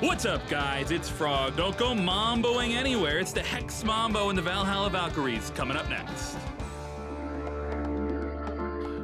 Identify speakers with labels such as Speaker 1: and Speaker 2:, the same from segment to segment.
Speaker 1: What's up, guys? It's Frog. Don't go mamboing anywhere. It's the Hex Mambo and the Valhalla Valkyries coming up next.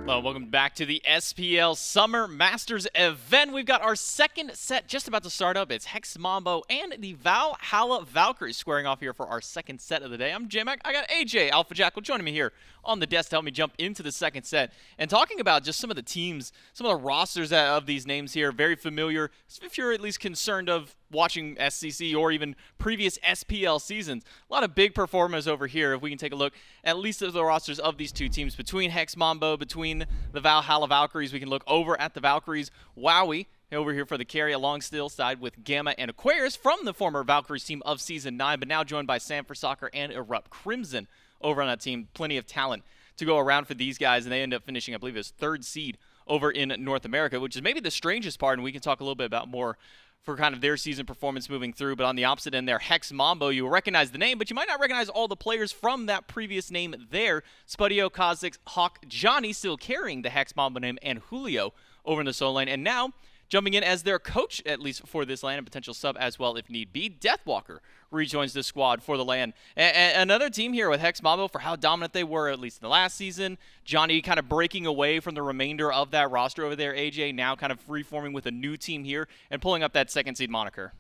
Speaker 2: Hello, welcome back to the SPL Summer Masters event. We've got our second set just about to start up. It's Hex Mambo and the Valhalla Valkyries squaring off here for our second set of the day. I'm J-Mac. I got AJ Alpha Jackal joining me here on the desk to help me jump into the second set. And talking about just some of the teams, some of the rosters of these names here, very familiar, if you're at least concerned of watching SCC or even previous SPL seasons. A lot of big performers over here. If we can take a look at least at the rosters of these two teams, between Hex Mambo, between the Valhalla Valkyries, we can look over at the Valkyries. Wowy over here for the carry, along still side with Gamma and Aquarius from the former Valkyries team of Season 9, but now joined by Sam for Soccer and ErupTCrimson over on that team. Plenty of talent to go around for these guys, and they end up finishing, I believe, as third seed over in North America, which is maybe the strangest part, and we can talk a little bit about more for kind of their season performance moving through. But on the opposite end there, Hex Mambo, you recognize the name, but you might not recognize all the players from that previous name there. Spudio, Cozyx, Hawkk, Dzoni still carrying the Hex Mambo name, and Julio over in the solo lane. And now, jumping in as their coach, at least for this LAN, and potential sub as well if need be, Deathwalker rejoins the squad for the LAN. Another team here with Hex Mambo for how dominant they were, at least in the last season. Dzoni kind of breaking away from the remainder of that roster over there. AJ now kind of reforming with a new team here and pulling up that second seed moniker.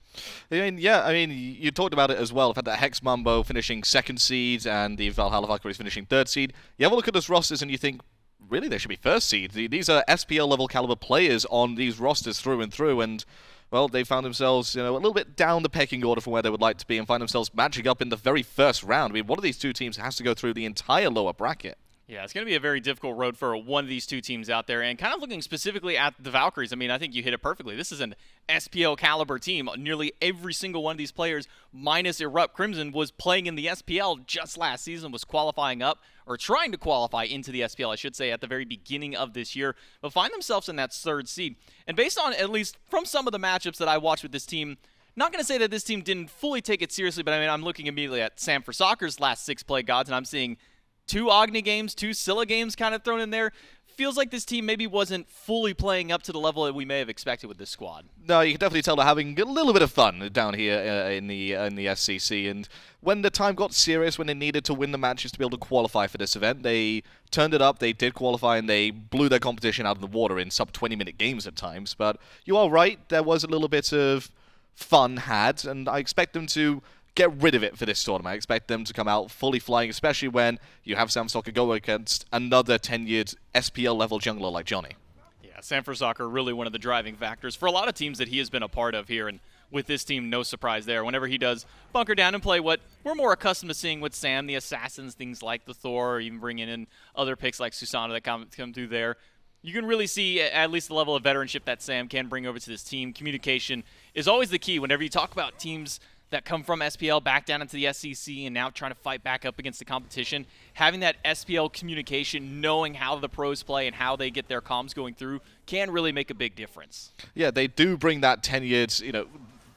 Speaker 3: I mean, you talked about it as well. The fact that Hex Mambo finishing second seed and the Valhalla Valkyries finishing third seed. You have a look at those rosters and you think, really, they should be first seed. These are SPL level caliber players on these rosters through and through, and well, they found themselves, a little bit down the pecking order from where they would like to be, and find themselves matching up in the very first round. I mean, one of these two teams has to go through the entire lower bracket.
Speaker 2: Yeah, it's going to be a very difficult road for one of these two teams out there. And kind of looking specifically at the Valkyries, I mean, I think you hit it perfectly. This is an SPL caliber team. Nearly every single one of these players, minus ErupTCrimson, was playing in the SPL just last season, was qualifying up, or trying to qualify into the SPL, I should say, at the very beginning of this year, but find themselves in that third seed. And based on, at least from some of the matchups that I watched with this team, not going to say that this team didn't fully take it seriously, but I mean, I'm looking immediately at Sam for Soccer's last 6 play gods, and I'm seeing 2 Agni games, 2 Scylla games kind of thrown in there. Feels like this team maybe wasn't fully playing up to the level that we may have expected with this squad.
Speaker 3: No, you can definitely tell they're having a little bit of fun down here in the SCC. And when the time got serious, when they needed to win the matches to be able to qualify for this event, they turned it up, they did qualify, and they blew their competition out of the water in sub-20-minute games at times. But you are right, there was a little bit of fun had, and I expect them to get rid of it for this tournament. I expect them to come out fully flying, especially when you have Sam Soccer go against another tenured SPL-level jungler like Dzoni.
Speaker 2: Yeah, Sam for Soccer really one of the driving factors for a lot of teams that he has been a part of here, and with this team, no surprise there. Whenever he does bunker down and play what we're more accustomed to seeing with Sam, the assassins, things like the Thor, or even bringing in other picks like Susana that come through there, you can really see at least the level of veteranship that Sam can bring over to this team. Communication is always the key whenever you talk about teams that come from SPL back down into the SCC and now trying to fight back up against the competition. Having that SPL communication, knowing how the pros play and how they get their comms going through, can really make a big difference.
Speaker 3: Yeah, they do bring that tenured,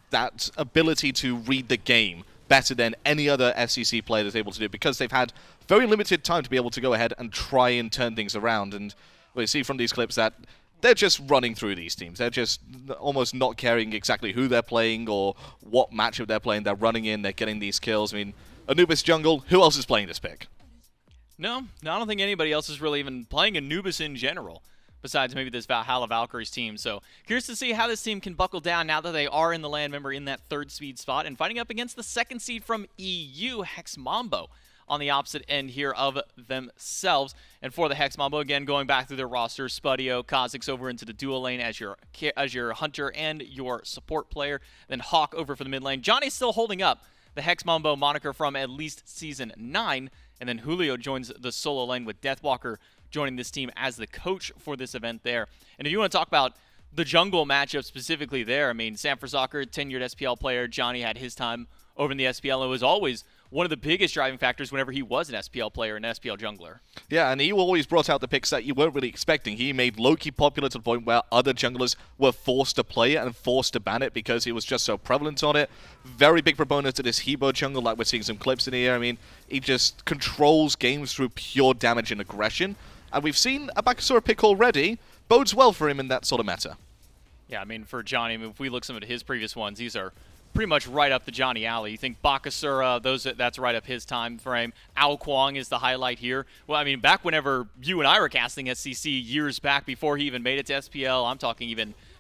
Speaker 3: that ability to read the game better than any other SCC player is able to do, because they've had very limited time to be able to go ahead and try and turn things around. And we see from these clips that they're just running through these teams. They're just almost not caring exactly who they're playing or what matchup they're playing. They're running in, they're getting these kills. I mean, Anubis jungle, who else is playing this pick?
Speaker 2: No, I don't think anybody else is really even playing Anubis in general, besides maybe this Valhalla Valkyries team. So curious to see how this team can buckle down now that they are in the LAN member in that third seed spot and fighting up against the second seed from EU, Hex Mambo, on the opposite end here of themselves. And for the Hex Mambo, again, going back through their roster, Spudio, Cozyx over into the dual lane as your hunter and your support player. Then Hawkk over for the mid lane. Dzoni's still holding up the Hex Mambo moniker from at least Season 9. And then Julio joins the solo lane with Deathwalker joining this team as the coach for this event there. And if you want to talk about the jungle matchup specifically there, I mean, Sam for Soccer, tenured SPL player. Dzoni had his time over in the SPL. It was always one of the biggest driving factors whenever he was an SPL player, an SPL jungler.
Speaker 3: Yeah, and he always brought out the picks that you weren't really expecting. He made Loki popular to the point where other junglers were forced to play it and forced to ban it because he was just so prevalent on it. Very big proponent of this Hebo jungle, like we're seeing some clips in here. I mean, he just controls games through pure damage and aggression. And we've seen a Bakasura pick already. Bodes well for him in that sort of meta.
Speaker 2: Yeah, I mean, for Johnny, I mean, if we look some of his previous ones, these are pretty much right up the Johnny alley. You think Bakasura, that's right up his time frame. Kuang is the highlight here. Well, I mean, back whenever you and I were casting SCC years back before he even made it to SPL, I'm talking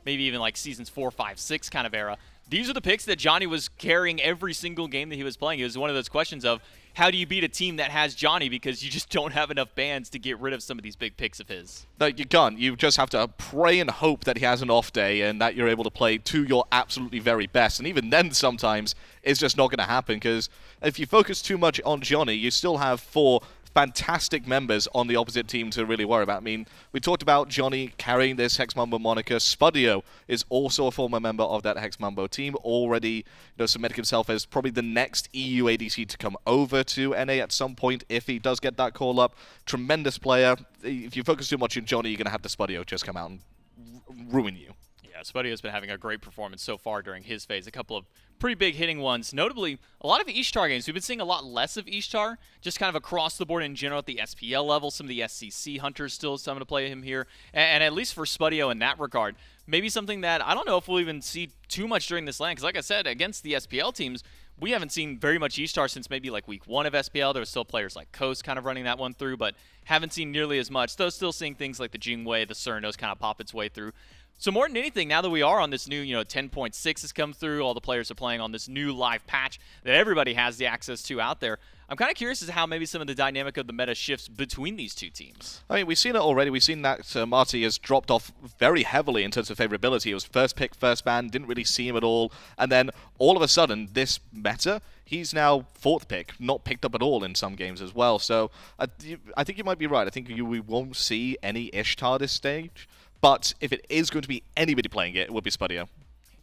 Speaker 2: maybe even like seasons 4, 5, 6 kind of era. These are the picks that Johnny was carrying every single game that he was playing. It was one of those questions of, how do you beat a team that has Johnny, because you just don't have enough bans to get rid of some of these big picks of his?
Speaker 3: No, you can't. You just have to pray and hope that he has an off day and that you're able to play to your absolutely very best. And even then, sometimes, it's just not going to happen, because if you focus too much on Johnny, you still have 4 fantastic members on the opposite team to really worry about. I mean, we talked about Johnny carrying this Hex Mambo moniker. Spudio is also a former member of that Hex Mambo team, already cementing himself as probably the next EU ADC to come over to NA at some point if he does get that call up. Tremendous player. If you focus too much on Johnny, you're going to have the Spudio just come out and ruin you.
Speaker 2: Yeah, Spudio's been having a great performance so far during his phase. A couple of pretty big hitting ones. Notably, a lot of Ishtar games. We've been seeing a lot less of Ishtar, just kind of across the board in general at the SPL level. Some of the SCC hunters still coming to play him here. And at least for Spudio in that regard, maybe something that I don't know if we'll even see too much during this LAN. Because like I said, against the SPL teams, we haven't seen very much Ishtar since maybe like week 1 of SPL. There were still players like Coast kind of running that one through, but haven't seen nearly as much. Though still seeing things like the Jingwei, the Cernos kind of pop its way through. So more than anything, now that we are on this new, 10.6 has come through, all the players are playing on this new live patch that everybody has the access to out there. I'm kind of curious as to how maybe some of the dynamic of the meta shifts between these two teams.
Speaker 3: I mean, we've seen it already. We've seen that Marty has dropped off very heavily in terms of favorability. He was first pick, first ban, didn't really see him at all. And then all of a sudden, this meta, he's now 4th pick, not picked up at all in some games as well. So I think you might be right. I think we won't see any Ishtar this stage. But if it is going to be anybody playing it, it would be Spudio.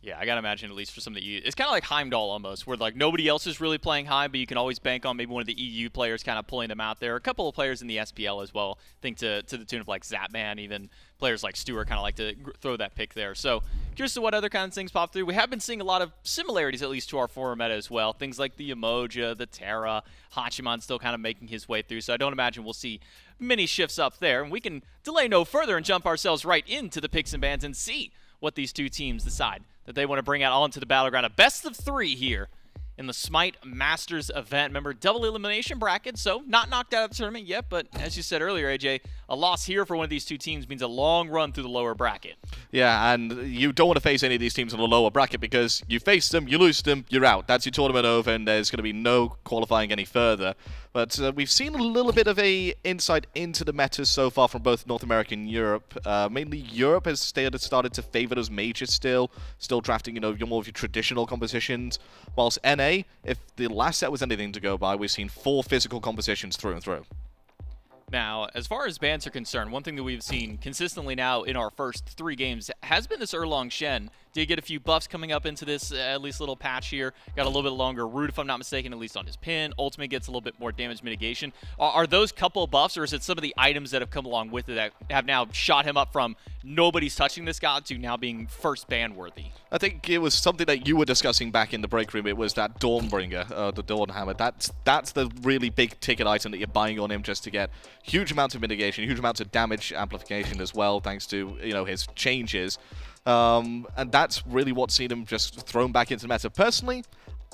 Speaker 2: Yeah, I gotta imagine at least for some of the EU, it's kind of like Heimdall almost, where like nobody else is really playing Heim, but you can always bank on maybe one of the EU players kind of pulling them out there. A couple of players in the SPL as well, I think to the tune of like Zapman, even players like Stewart kind of like to throw that pick there. So curious to what other kind of things pop through. We have been seeing a lot of similarities, at least to our former meta as well. Things like the Emoja, the Terra, Hachiman still kind of making his way through. So I don't imagine we'll see many shifts up there. And we can delay no further and jump ourselves right into the picks and bans and see what these two teams decide that they want to bring out onto the battleground. A best of 3 here in the SMITE Masters event. Remember, double elimination bracket, so not knocked out of the tournament yet, but as you said earlier, AJ, a loss here for one of these two teams means a long run through the lower bracket.
Speaker 3: Yeah, and you don't want to face any of these teams in the lower bracket because you face them, you lose them, you're out. That's your tournament over, and there's going to be no qualifying any further. But we've seen a little bit of a insight into the metas so far from both North America and Europe. Mainly Europe has started to favor those majors still drafting, more of your traditional compositions. Whilst NA, if the last set was anything to go by, we've seen 4 physical compositions through and through.
Speaker 2: Now, as far as bans are concerned, one thing that we've seen consistently now in our first 3 games has been this Erlong Shen. Did get a few buffs coming up into this at least little patch here. Got a little bit longer root, if I'm not mistaken, at least on his pin. Ultimate gets a little bit more damage mitigation. Are those couple of buffs, or is it some of the items that have come along with it that have now shot him up from nobody's touching this god to now being first ban worthy?
Speaker 3: I think it was something that you were discussing back in the break room. It was that Dawnbringer, the Dawn Hammer. That's the really big ticket item that you're buying on him just to get huge amounts of mitigation, huge amounts of damage amplification as well, thanks to his changes. And that's really what's seen him just thrown back into the meta. Personally,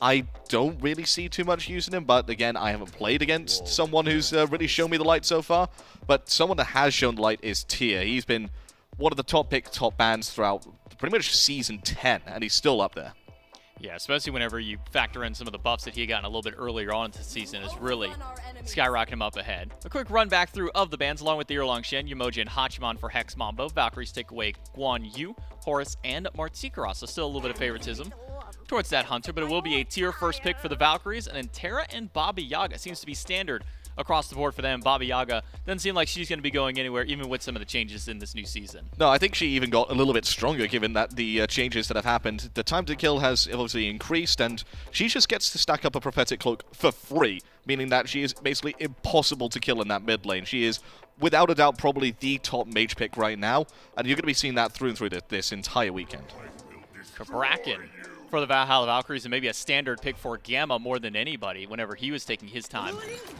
Speaker 3: I don't really see too much using him, but again, I haven't played against someone who's really shown me the light so far. But someone that has shown the light is Tia. He's been one of the top bans throughout pretty much Season 10, and he's still up there.
Speaker 2: Yeah, especially whenever you factor in some of the buffs that he had gotten a little bit earlier on in the season is really skyrocketing him up ahead. A quick run back through of the bans, along with the Erlong Shen, Yamoja, and Hachiman for Hex Mambo. Valkyries take away Guan Yu, Horus, and Martikara, so still a little bit of favoritism towards that Hunter, but it will be a tier first pick for the Valkyries, and then Terra and Baba Yaga seems to be standard across the board for them. Baba Yaga doesn't seem like she's going to be going anywhere, even with some of the changes in this new season.
Speaker 3: No, I think she even got a little bit stronger, given that the changes that have happened. The time to kill has obviously increased, and she just gets to stack up a Prophetic Cloak for free, meaning that she is basically impossible to kill in that mid lane. She is, without a doubt, probably the top mage pick right now, and you're going to be seeing that through and through this entire weekend.
Speaker 2: Cabrakan for the Valhalla Valkyries, and maybe a standard pick for Gamma more than anybody whenever he was taking his time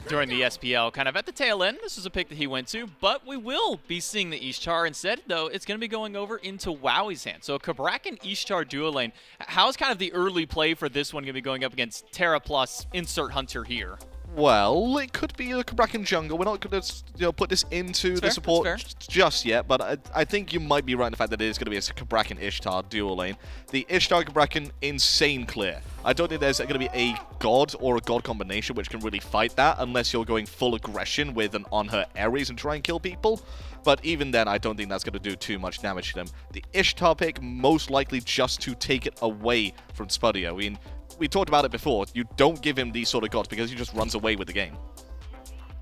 Speaker 2: during the SPL. Kind of at the tail end, this was a pick that he went to, but we will be seeing the Ishtar. Instead, though, it's going to be going over into Wowy's hand. So a Cabrakan Ishtar duo lane. How's kind of the early play for this one going to be going up against Terra plus insert Hunter here?
Speaker 3: Well, it could be a Cabrakan jungle. We're not going to put this into the support just yet, but I think you might be right in the fact that it is going to be a Cabrakan Ishtar dual lane. The Ishtar Cabrakan, insane clear. I don't think there's going to be a god or a god combination which can really fight that unless you're going full aggression with an on her Ares and try and kill people. But even then, I don't think that's going to do too much damage to them. The Ishtar pick, most likely just to take it away from Spudio. I mean, we talked about it before. You don't give him these sort of gods because he just runs away with the game.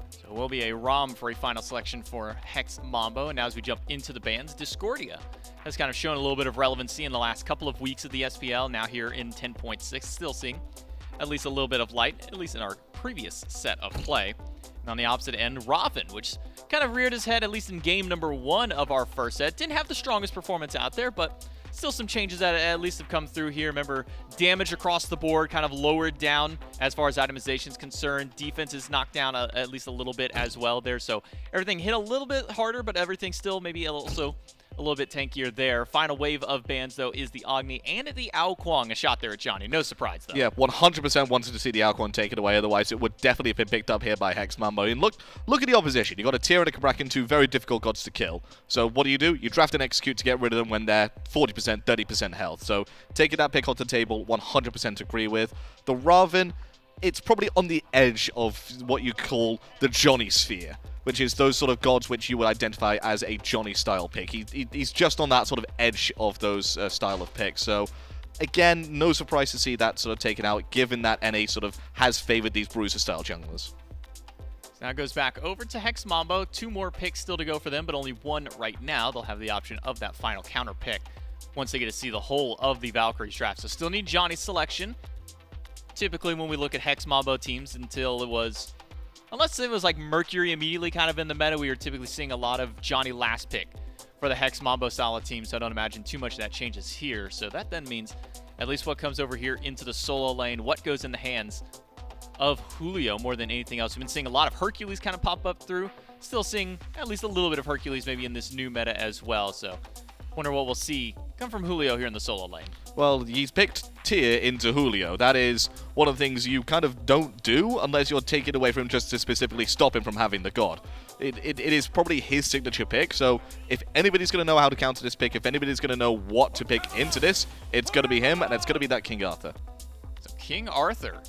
Speaker 2: So it will be a Ram for a final selection for Hex Mambo. And now as we jump into the bans, Discordia has kind of shown a little bit of relevancy in the last couple of weeks of the SPL. Now here in 10.6, still seeing at least a little bit of light, at least in our previous set of play. And on the opposite end, Raven, which kind of reared his head, at least in game number 1 of our first set. Didn't have the strongest performance out there, but still some changes that at least have come through here. Remember, damage across the board kind of lowered down as far as itemization is concerned. Defense is knocked down at least a little bit as well there. So everything hit a little bit harder, but everything still maybe also a little bit tankier there. Final wave of bans, though, is the Agni and the Kuang. A shot there at Johnny. No surprise, though.
Speaker 3: Yeah, 100% wanted to see the Kuang take it away. Otherwise, it would definitely have been picked up here by Hex Mambo. And look at the opposition. You got a Tier and a Cabrakan, two very difficult gods to kill. So what do? You draft and execute to get rid of them when they're 40%, 30% health. So taking that pick off the table, 100% agree with. The Raven, it's probably on the edge of what you call the Dzoni sphere, which is those sort of gods which you would identify as a Johnny-style pick. He's just on that sort of edge of those style of picks. So, again, no surprise to see that sort of taken out, given that NA sort of has favored these Bruiser-style junglers.
Speaker 2: So now it goes back over to Hex Mambo. 2 more picks still to go for them, but only 1 right now. They'll have the option of that final counter pick once they get to see the whole of the Valkyries draft. So still need Johnny's selection. Typically, when we look at Hex Mambo teams, unless it was like Mercury immediately kind of in the meta, we were typically seeing a lot of Johnny last pick for the Hex Mambo style team, so I don't imagine too much of that changes here. So that then means at least what comes over here into the solo lane, what goes in the hands of Julio more than anything else. We've been seeing a lot of Hercules kind of pop up through. Still seeing at least a little bit of Hercules maybe in this new meta as well. So wonder what we'll see come from Julio here in the solo lane.
Speaker 3: Well, he's picked Tier into Julio. That is one of the things you kind of don't do unless you're taking away from him just to specifically stop him from having the god. It is probably his signature pick, so if anybody's going to know how to counter this pick, if anybody's going to know what to pick into this, it's going to be him, and it's going to be that King Arthur.
Speaker 2: So King Arthur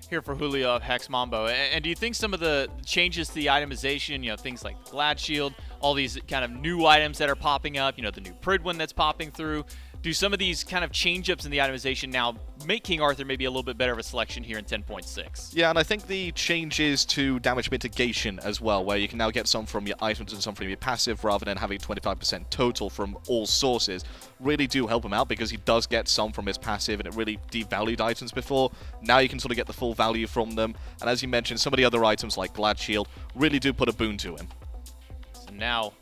Speaker 2: here for Julio of Hex Mambo. And do you think some of the changes to the itemization, things like Glad Shield, all these kind of new items that are popping up, the new Pridwin that's popping through, do some of these kind of change-ups in the itemization now make King Arthur maybe a little bit better of a selection here in 10.6?
Speaker 3: Yeah, and I think the changes to damage mitigation as well, where you can now get some from your items and some from your passive rather than having 25% total from all sources, really do help him out because he does get some from his passive and it really devalued items before. Now you can sort of get the full value from them, and as you mentioned, some of the other items like Glad Shield really do put a boon to him.
Speaker 2: So now,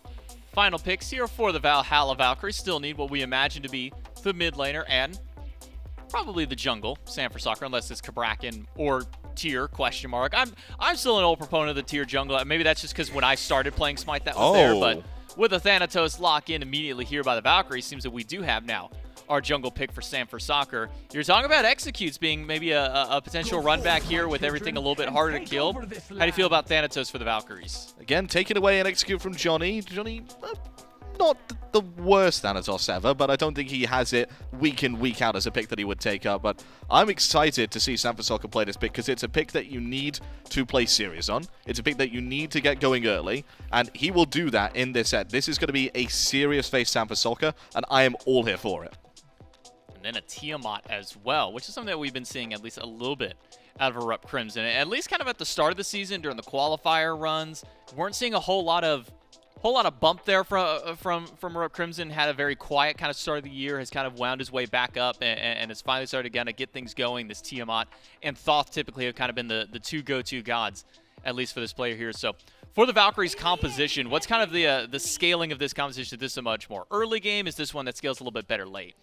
Speaker 2: final picks here for the Valhalla Valkyries. Still need what we imagine to be the mid laner and probably the jungle, Sanford Soccer, unless it's Cabrakan or Tier, question mark. I'm still an old proponent of the Tier jungle. Maybe that's just because when I started playing Smite that was there, but with a Thanatos lock in immediately here by the Valkyries, seems that we do have now our jungle pick for Sanford Soccer. You're talking about executes being maybe a potential run back here with everything a little bit harder to kill. How do you feel about Thanatos for the Valkyries?
Speaker 3: Again, taking away an execute from Johnny. Johnny, not the worst Thanatos ever, but I don't think he has it week in, week out as a pick that he would take up. But I'm excited to see Sanford Soccer play this pick because it's a pick that you need to play serious on. It's a pick that you need to get going early, and he will do that in this set. This is going to be a serious face Sanford Soccer, and I am all here for it.
Speaker 2: And then a Tiamat as well, which is something that we've been seeing at least a little bit out of ErupTCrimson. At least kind of at the start of the season during the qualifier runs, weren't seeing a whole lot of bump there from ErupTCrimson. Had a very quiet kind of start of the year, has kind of wound his way back up and has finally started again to get things going. This Tiamat and Thoth typically have kind of been the two go-to gods, at least for this player here. So For the Valkyries composition, what's kind of the scaling of this composition? Is this a much more early game? Is this one that scales a little bit better late?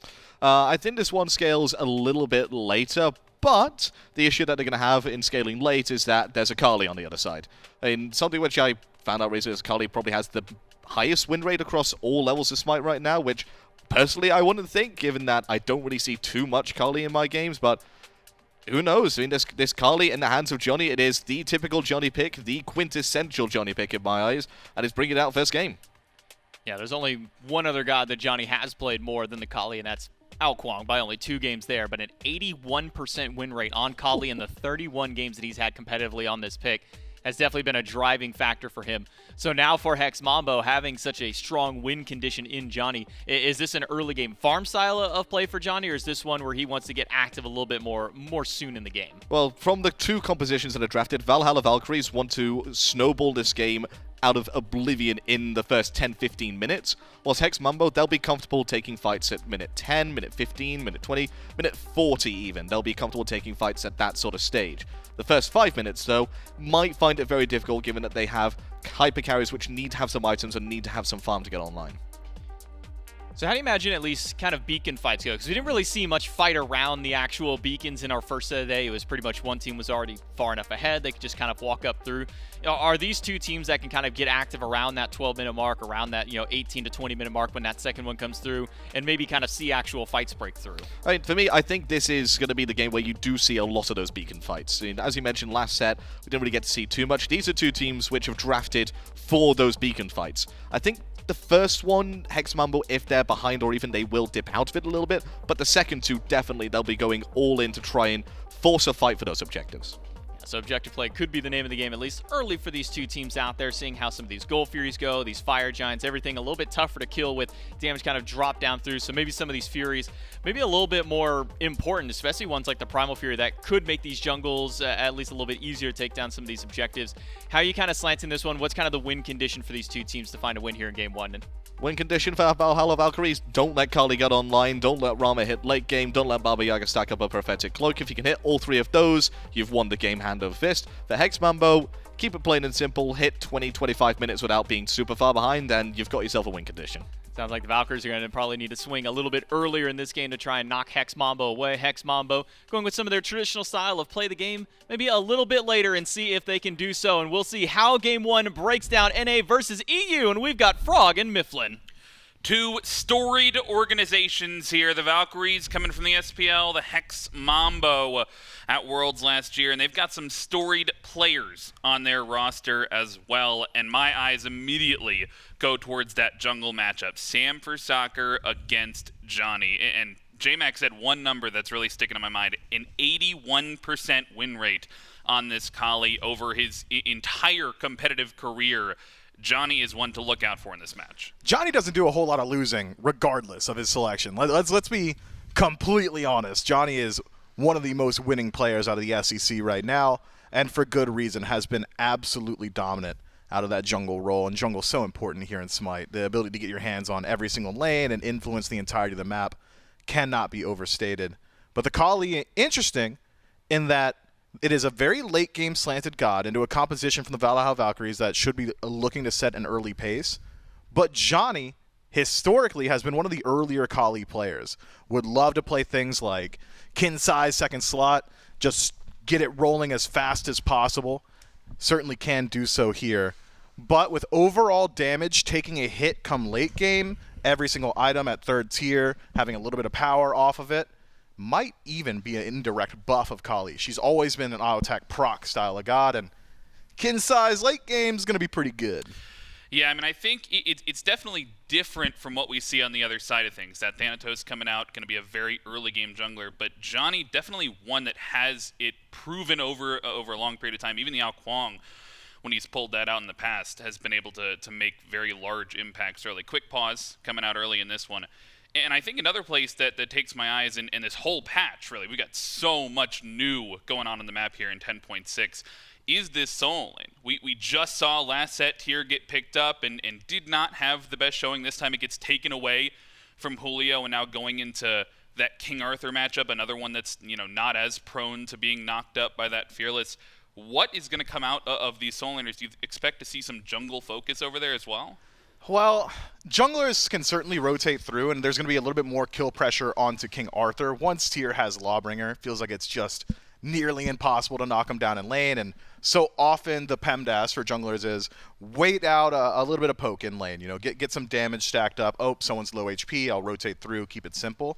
Speaker 3: I think this one scales a little bit later, but the issue that they're going to have in scaling late is that there's a Kali on the other side. And something which I found out recently is Kali probably has the highest win rate across all levels of SMITE right now, which personally I wouldn't think, given that I don't really see too much Kali in my games, but who knows? I mean, this Kali in the hands of Dzoni, it is the typical Dzoni pick, the quintessential Dzoni pick in my eyes, and it's bringing it out first game.
Speaker 2: Yeah, there's only one other god that Dzoni has played more than the Kali, and that's Kuang by only 2 games there, but an 81% win rate on Kali in the 31 games that he's had competitively on this pick has definitely been a driving factor for him. So now for Hex Mambo, having such a strong win condition in Dzoni, is this an early game farm style of play for Dzoni, or is this one where he wants to get active a little bit more soon in the game?
Speaker 3: Well, from the 2 compositions that are drafted, Valhalla Valkyries want to snowball this game out of oblivion in the first 10-15 minutes, whilst Hex Mambo, they'll be comfortable taking fights at minute 10, minute 15, minute 20, minute 40 even. They'll be comfortable taking fights at that sort of stage. The first 5 minutes, though, might find it very difficult given that they have hyper carries which need to have some items and need to have some farm to get online.
Speaker 2: So how do you imagine at least kind of beacon fights go? Because we didn't really see much fight around the actual beacons in our first set of the day. It was pretty much one team was already far enough ahead. They could just kind of walk up through. Are these 2 teams that can kind of get active around that 12-minute mark, around that 18 to 20-minute mark when that second one comes through, and maybe kind of see actual fights break through?
Speaker 3: I mean, for me, I think this is going to be the game where you do see a lot of those beacon fights. I mean, as you mentioned last set, we didn't really get to see too much. These are 2 teams which have drafted for those beacon fights. I think the first one, Hex Mambo, if they're behind or even they will dip out of it a little bit, but the second 2, definitely they'll be going all in to try and force a fight for those objectives.
Speaker 2: So objective play could be the name of the game, at least early for these 2 teams out there, seeing how some of these Gold Furies go, these Fire Giants, everything a little bit tougher to kill with damage kind of drop down through. So maybe some of these Furies, maybe a little bit more important, especially ones like the Primal Fury that could make these jungles at least a little bit easier to take down some of these objectives. How are you kind of slanting this one? What's kind of the win condition for these 2 teams to find a win here in game 1?
Speaker 3: Win condition for Valhalla Valkyries, don't let Kali get online, don't let Rama hit late game, don't let Baba Yaga stack up a Prophetic Cloak. If you can hit all 3 of those, you've won the game hand over fist. For Hex Mambo, keep it plain and simple, hit 20-25 minutes without being super far behind, and you've got yourself a win condition.
Speaker 2: Sounds like the Valkyries are going to probably need to swing a little bit earlier in this game to try and knock Hex Mambo away. Hex Mambo going with some of their traditional style of play the game maybe a little bit later and see if they can do so. And we'll see how game 1 breaks down NA versus EU. And we've got Frog and Mifflin.
Speaker 1: 2 storied organizations here. The Valkyries coming from the SPL, the Hex Mambo at Worlds last year, and they've got some storied players on their roster as well, and my eyes immediately go towards that jungle matchup. Sam for Soccer against Dzoni, and J-Mac said one number that's really sticking in my mind, an 81% win rate on this Kali over his entire competitive career. Dzoni is one to look out for in this match.
Speaker 4: Dzoni doesn't do a whole lot of losing, regardless of his selection. Let's be completely honest. Dzoni is one of the most winning players out of the SEC right now, and for good reason, has been absolutely dominant out of that jungle role. And jungle's so important here in SMITE. The ability to get your hands on every single lane and influence the entirety of the map cannot be overstated. But the Kali, interesting in that it is a very late game slanted god into a composition from the Valhalla Valkyries that should be looking to set an early pace. But Dzoni, historically, has been one of the earlier Kali players. Would love to play things like kin size second slot, just get it rolling as fast as possible. Certainly can do so here. But with overall damage taking a hit come late game, every single item at 3rd tier, having a little bit of power off of it, might even be an indirect buff of Kali. She's always been an auto attack proc style of god, and kin size late game is going to be pretty good.
Speaker 1: Yeah, I mean, I think it's definitely different from what we see on the other side of things. That Thanatos coming out, going to be a very early game jungler, but Dzoni definitely one that has it proven over a long period of time. Even the Kuang, when he's pulled that out in the past, has been able to make very large impacts early. Quick pause coming out early in this one. And I think another place that takes my eyes in this whole patch, really, we got so much new going on the map here in 10.6, is this solo lane. We just saw last set tier get picked up and did not have the best showing. This time it gets taken away from Julio, and now going into that King Arthur matchup, another one that's not as prone to being knocked up by that Fearless. what is going to come out of these soul laners? Do you expect to see some jungle focus over there as well?
Speaker 4: Well, junglers can certainly rotate through, and there's going to be a little bit more kill pressure onto King Arthur. Once Tyr has Lawbringer, feels like it's just nearly impossible to knock him down in lane, and so often the PEMDAS for junglers is wait out a little bit of poke in lane, get some damage stacked up. Oh, someone's low HP, I'll rotate through, keep it simple.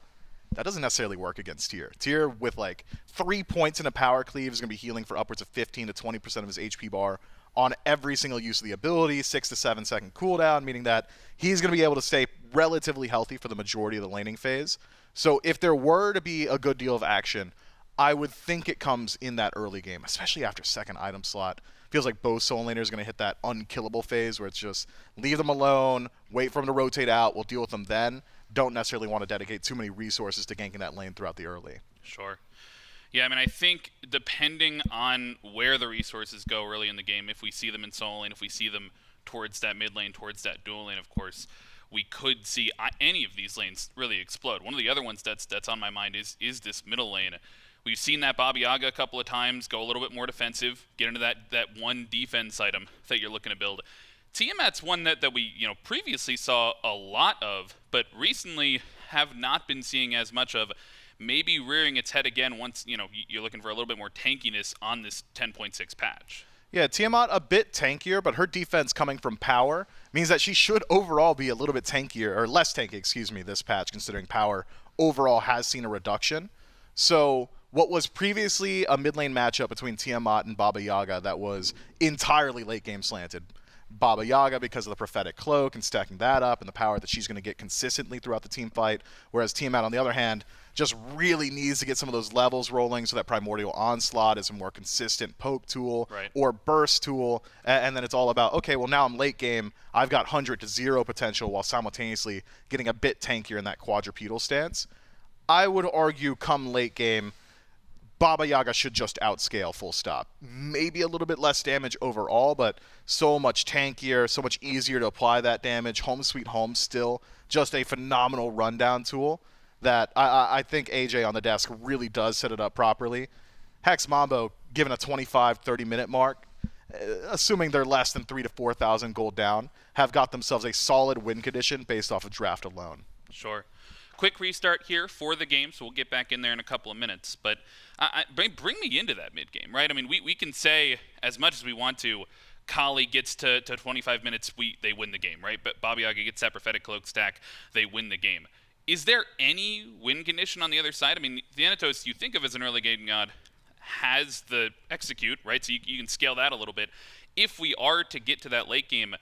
Speaker 4: That doesn't necessarily work against Tyr. Tyr, with like 3 points in a power cleave, is going to be healing for upwards of 15 to 20% of his HP bar on every single use of the ability, 6 to 7 second cooldown, meaning that he's going to be able to stay relatively healthy for the majority of the laning phase. So if there were to be a good deal of action, I would think it comes in that early game, especially after second item slot. Feels like both soul laners are going to hit that unkillable phase where it's just leave them alone, wait for them to rotate out, we'll deal with them then. Don't necessarily want to dedicate too many resources to ganking that lane throughout the early.
Speaker 1: Sure. Yeah, I mean, I think depending on where the resources go early in the game, if we see them in solo lane, if we see them towards that mid lane, towards that dual lane, of course, we could see any of these lanes really explode. One of the other ones that's on my mind is this middle lane. We've seen that Baba Yaga a couple of times go a little bit more defensive, get into that one defense item that you're looking to build. Tiamat's one that we previously saw a lot of, but recently have not been seeing as much of. Maybe rearing its head again once you're looking for a little bit more tankiness on this 10.6 patch.
Speaker 4: Yeah, Tiamat a bit tankier, but her defense coming from power means that she should overall be a little bit tankier, or less tanky, excuse me, this patch, considering power overall has seen a reduction. So what was previously a mid lane matchup between Tiamat and Baba Yaga that was entirely late game slanted. Baba Yaga because of the prophetic cloak and stacking that up and the power that she's going to get consistently throughout the team fight, whereas Tiamat, on the other hand, just really needs to get some of those levels rolling so that Primordial Onslaught is a more consistent poke tool or burst tool, and then it's all about, okay, well now I'm late game, I've got 100 to 0 potential while simultaneously getting a bit tankier in that quadrupedal stance. I would argue come late game, Baba Yaga should just outscale full stop. Maybe a little bit less damage overall, but so much tankier, so much easier to apply that damage. Home Sweet Home still just a phenomenal rundown tool that I think AJ on the desk really does set it up properly. Hex Mambo, given a 25-30 minute mark, assuming they're less than 3,000 to 4,000 gold down, have got themselves a solid win condition based off of draft alone.
Speaker 1: Sure. Quick restart here for the game, so we'll get back in there in a couple of minutes. But bring me into that mid-game, right? I mean, we can say as much as we want to, Kali gets to 25 minutes, they win the game, right? But Baba Yaga gets that prophetic cloak stack, they win the game. Is there any win condition on the other side? I mean, Thanatos, you think of as an early game god, has the execute, right? So you can scale that a little bit. If we are to get to that late game,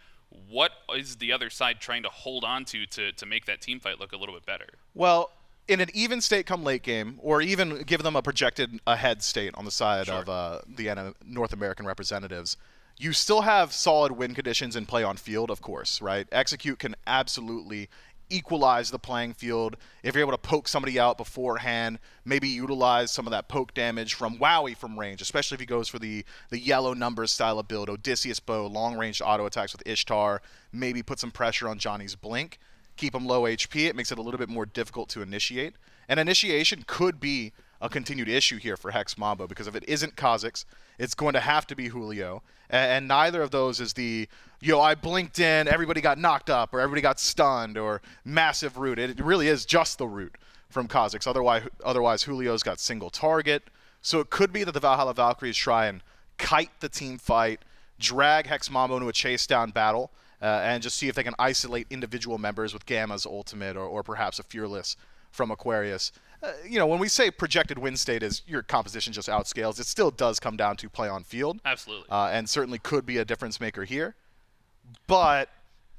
Speaker 1: what is the other side trying to hold on to make that team fight look a little bit better?
Speaker 4: Well, in an even state come late game, or even give them a projected ahead state on the side of the North American representatives, you still have solid win conditions in play on field, of course, right? Execute can absolutely equalize the playing field. If you're able to poke somebody out beforehand, maybe utilize some of that poke damage from Wowy from range, especially if he goes for the yellow numbers style of build, Odysseus bow, long range auto attacks with Ishtar, maybe put some pressure on Johnny's blink, keep him low HP. It makes it a little bit more difficult to initiate. And initiation could be a continued issue here for Hex Mambo, because if it isn't Cozyx, it's going to have to be Julio. And neither of those is the, I blinked in, everybody got knocked up, or everybody got stunned, or massive root. It really is just the root from Cozyx. Otherwise, Julio's got single target. So it could be that the Valhalla Valkyries try and kite the team fight, drag Hex Mambo into a chase down battle, and just see if they can isolate individual members with Gamma's ultimate, or perhaps a Fearless from Aquarius. When we say projected win state is your composition just outscales, it still does come down to play on field.
Speaker 1: Absolutely.
Speaker 4: And certainly could be a difference maker here. But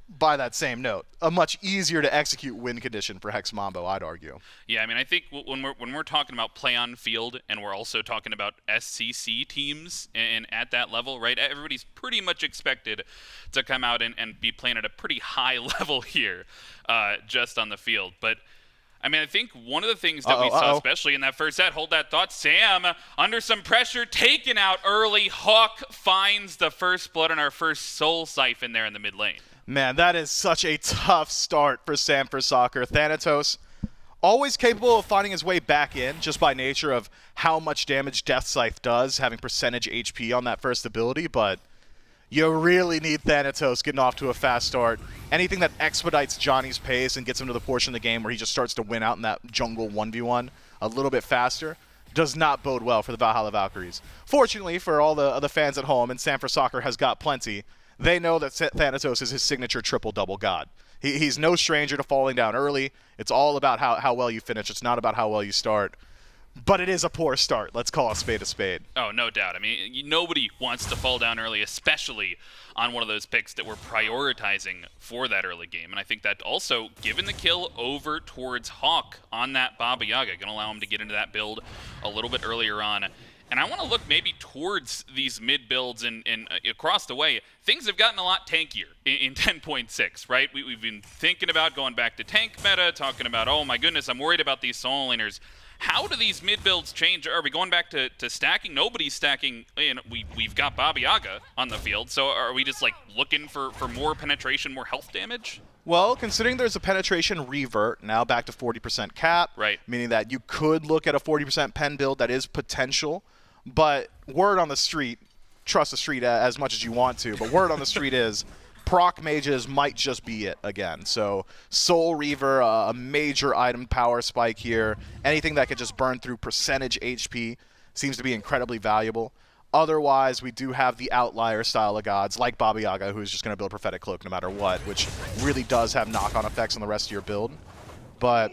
Speaker 4: by that same note, a much easier to execute win condition for Hex Mambo, I'd argue.
Speaker 1: Yeah, I mean, I think when we're talking about play on field, and we're also talking about SCC teams and at that level, right? Everybody's pretty much expected to come out and be playing at a pretty high level here, just on the field. But I mean, I think one of the things that we saw, especially in that first set, hold that thought, Sam, under some pressure, taken out early. Hawkk finds the first blood on our first soul siphon there in the mid lane.
Speaker 4: Man, that is such a tough start for Sam for Soccer. Thanatos always capable of finding his way back in just by nature of how much damage Death Scythe does, having percentage HP on that first ability, but you really need Thanatos getting off to a fast start. Anything that expedites Johnny's pace and gets him to the portion of the game where he just starts to win out in that jungle 1v1 a little bit faster does not bode well for the Valhalla Valkyries. Fortunately for all the fans at home, and Sam for Soccer has got plenty, they know that Thanatos is his signature triple-double god. He's no stranger to falling down early. It's all about how well you finish. It's not about how well you start. But it is a poor start. Let's call a spade a spade.
Speaker 1: Oh, no doubt. I mean, nobody wants to fall down early, especially on one of those picks that we're prioritizing for that early game. And I think that also, given the kill over towards Hawkk on that Baba Yaga, going to allow him to get into that build a little bit earlier on. And I want to look maybe towards these mid builds and across the way. Things have gotten a lot tankier in 10.6, right? We've been thinking about going back to tank meta, talking about, oh my goodness, I'm worried about these solo laners. How do these mid builds change? Are we going back to stacking? Nobody's stacking. We've got Baba Yaga on the field, so are we just like looking for more penetration, more health damage?
Speaker 4: Well, considering there's a penetration revert, now back to 40% cap,
Speaker 1: right?
Speaker 4: Meaning that you could look at a 40% pen build that is potential, but word on the street, trust the street as much as you want to, but word on the street is proc mages might just be it again. So Soul Reaver, a major item power spike here. Anything that could just burn through percentage HP seems to be incredibly valuable. Otherwise, we do have the outlier style of gods like Baba Yaga, who's just going to build Prophetic Cloak no matter what, which really does have knock-on effects on the rest of your build. But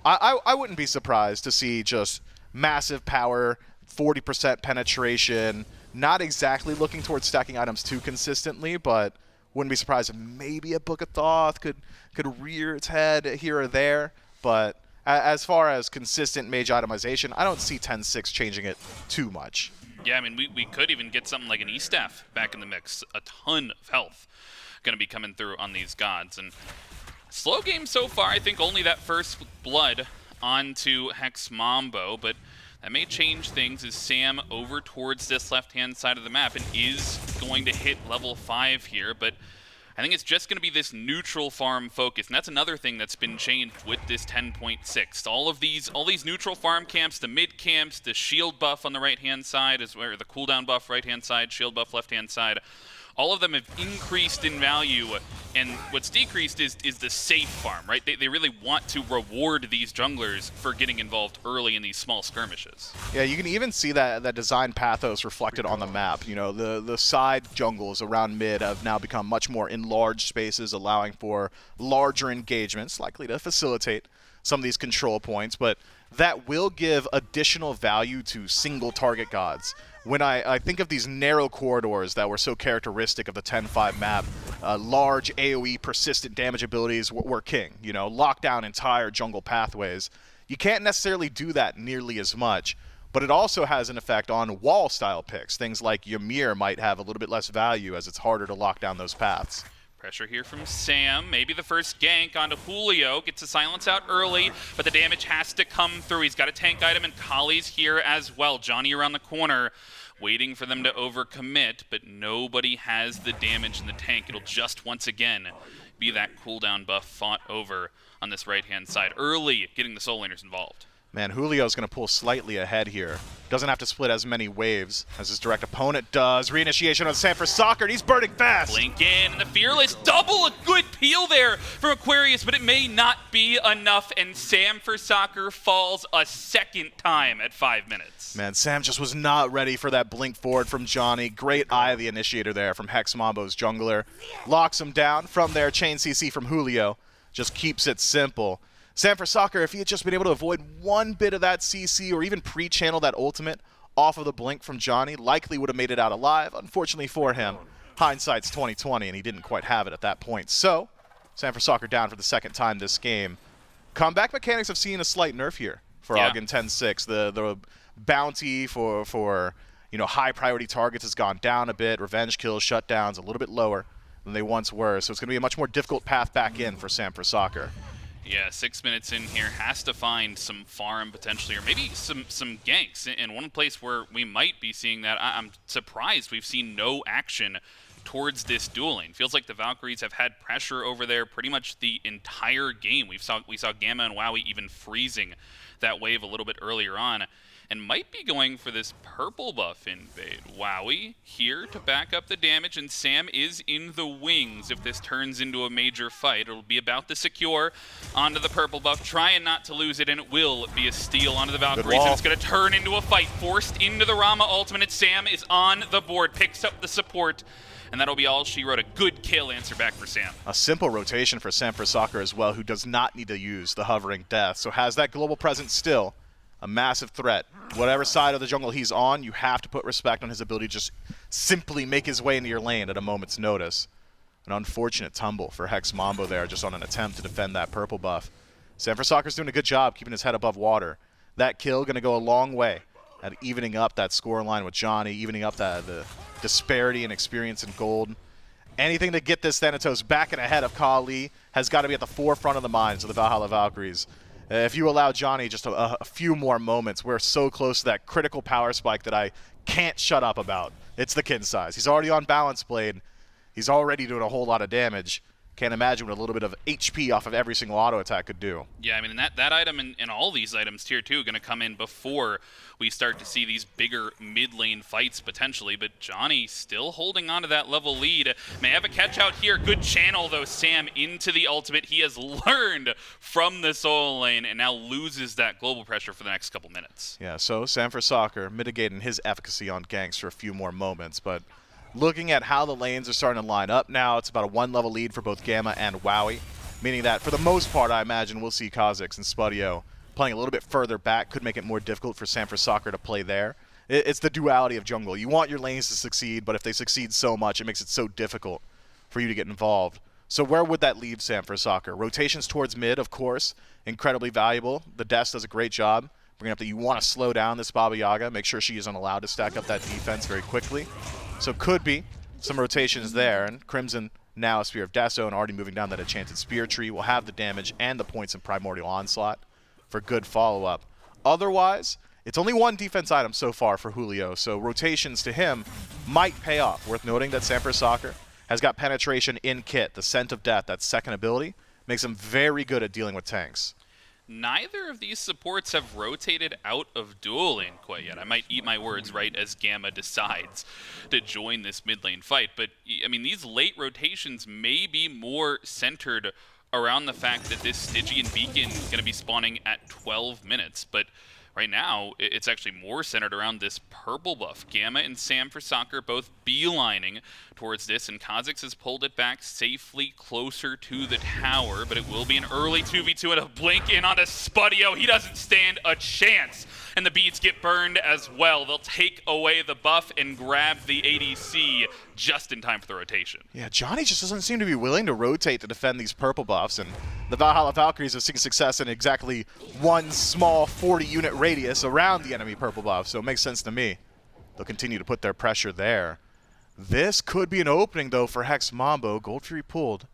Speaker 4: I wouldn't be surprised to see just massive power, 40% penetration, not exactly looking towards stacking items too consistently, but wouldn't be surprised if maybe a Book of Thoth could rear its head here or there. But as far as consistent mage itemization, I don't see 10.6 changing it too much.
Speaker 1: Yeah, I mean, we could even get something like an E-Staff back in the mix. A ton of health going to be coming through on these gods. And slow game so far, I think only that first blood onto Hex Mambo, but that may change things as Sam over towards this left-hand side of the map and is going to hit level 5 here, but I think it's just going to be this neutral farm focus, and that's another thing that's been changed with this 10.6. All these neutral farm camps, the mid camps, the shield buff on the right-hand side, or the cooldown buff right-hand side, shield buff left-hand side, all of them have increased in value, and what's decreased is the safe farm, right? They really want to reward these junglers for getting involved early in these small skirmishes.
Speaker 4: Yeah, you can even see that design pathos reflected on the map. You know, the side jungles around mid have now become much more enlarged spaces, allowing for larger engagements, likely to facilitate some of these control points, but that will give additional value to single target gods. When I think of these narrow corridors that were so characteristic of the 10-5 map, large AoE persistent damage abilities were king. You know, lock down entire jungle pathways. You can't necessarily do that nearly as much, but it also has an effect on wall-style picks. Things like Ymir might have a little bit less value as it's harder to lock down those paths.
Speaker 1: Pressure here from Sam, maybe the first gank onto Julio, gets the silence out early, but the damage has to come through. He's got a tank item, and Kali's here as well. Johnny around the corner, waiting for them to overcommit, but nobody has the damage in the tank. It'll just once again be that cooldown buff fought over on this right-hand side. Early, getting the soul laners involved.
Speaker 4: Man, Julio's going to pull slightly ahead here. Doesn't have to split as many waves as his direct opponent does. Reinitiation on Sam for Soccer, and he's burning fast.
Speaker 1: Blink in, and the Fearless double, a good peel there from Aquarius, but it may not be enough, and Sam for Soccer falls a second time at 5 minutes.
Speaker 4: Man, Sam just was not ready for that blink forward from Johnny. Great Eye of the Initiator there from Hex Mambo's jungler. Locks him down. From there, chain CC from Julio. Just keeps it simple. Sam for Soccer, if he had just been able to avoid one bit of that CC or even pre-channel that ultimate off of the blink from Johnny, likely would have made it out alive. Unfortunately for him, hindsight's 20/20, and he didn't quite have it at that point. So, Sam for Soccer down for the second time this game. Comeback mechanics have seen a slight nerf here for Hawkk in 10.6. The bounty for high priority targets has gone down a bit. Revenge kills, shutdowns a little bit lower than they once were. So it's going to be a much more difficult path back in for Sam for Soccer.
Speaker 1: Yeah, 6 minutes in here, has to find some farm potentially, or maybe some ganks. And one place where we might be seeing that, I'm surprised we've seen no action towards this duel lane. Feels like the Valkyries have had pressure over there pretty much the entire game. We saw Gamma and Wowy even freezing that wave a little bit earlier on, and might be going for this purple buff invade. Wowy here to back up the damage, and Sam is in the wings if this turns into a major fight. It'll be about the secure onto the purple buff, trying not to lose it, and it will be a steal onto the Valkyries, and it's going to turn into a fight. Forced into the Rama ultimate, and Sam is on the board, picks up the support, and that'll be all she wrote. A good kill answer back for Sam.
Speaker 4: A simple rotation for Sam for Soccer as well, who does not need to use the hovering death, so has that global presence still. A massive threat. Whatever side of the jungle he's on, you have to put respect on his ability to just simply make his way into your lane at a moment's notice. An unfortunate tumble for Hex Mambo there, just on an attempt to defend that purple buff. Sam for Soccer's doing a good job keeping his head above water. That kill going to go a long way at evening up that scoreline with Dzoni, evening up the disparity in experience and gold. Anything to get this Thanatos back and ahead of Kali has got to be at the forefront of the minds of the Valhalla Valkyries. If you allow Dzoni just a few more moments, we're so close to that critical power spike that I can't shut up about. It's the kin size. He's already on Balance Blade. He's already doing a whole lot of damage. Can't imagine what a little bit of HP off of every single auto attack could do.
Speaker 1: Yeah, I mean, that item and all these items tier 2 are going to come in before we start to see these bigger mid lane fights potentially, but Dzoni still holding on to that level lead. May have a catch out here. Good channel though, Sam into the ultimate. He has learned from the solo lane and now loses that global pressure for the next couple minutes.
Speaker 4: Yeah, so Sam for Soccer mitigating his efficacy on ganks for a few more moments, but looking at how the lanes are starting to line up now, it's about a 1-level lead for both Gamma and Wowy, meaning that for the most part, I imagine we'll see Cozyx and Spudio playing a little bit further back. Could make it more difficult for Sam for Soccer to play there. It's the duality of jungle. You want your lanes to succeed, but if they succeed so much, it makes it so difficult for you to get involved. So where would that leave Sam for Soccer? Rotations towards mid, of course, incredibly valuable. The Death does a great job bringing up that you want to slow down this Baba Yaga, make sure she isn't allowed to stack up that defense very quickly. So could be some rotations there, and Crimson now a Spear of Deso and already moving down that enchanted spear tree will have the damage and the points in Primordial Onslaught for good follow-up. Otherwise, it's only one defense item so far for Julio, so rotations to him might pay off. Worth noting that Sam for Soccer has got penetration in kit, the Scent of Death, that second ability, makes him very good at dealing with tanks.
Speaker 1: Neither of these supports have rotated out of duel lane quite yet. I might eat my words right as Gamma decides to join this mid lane fight, but I mean, these late rotations may be more centered around the fact that this Stygian Beacon is going to be spawning at 12 minutes, but right now it's actually more centered around this purple buff. Gamma and Sam for Soccer both beelining towards this, and Cozyx has pulled it back safely closer to the tower, but it will be an early 2v2 and a blink in onto Spudio. He doesn't stand a chance, and the beads get burned as well. They'll take away the buff and grab the ADC just in time for the rotation.
Speaker 4: Yeah, Dzoni just doesn't seem to be willing to rotate to defend these purple buffs, and the Valhalla Valkyries have seen success in exactly one small 40-unit radius around the enemy purple buff, so it makes sense to me. They'll continue to put their pressure there. This could be an opening, though, for Hex Mambo. Gold Fury pulled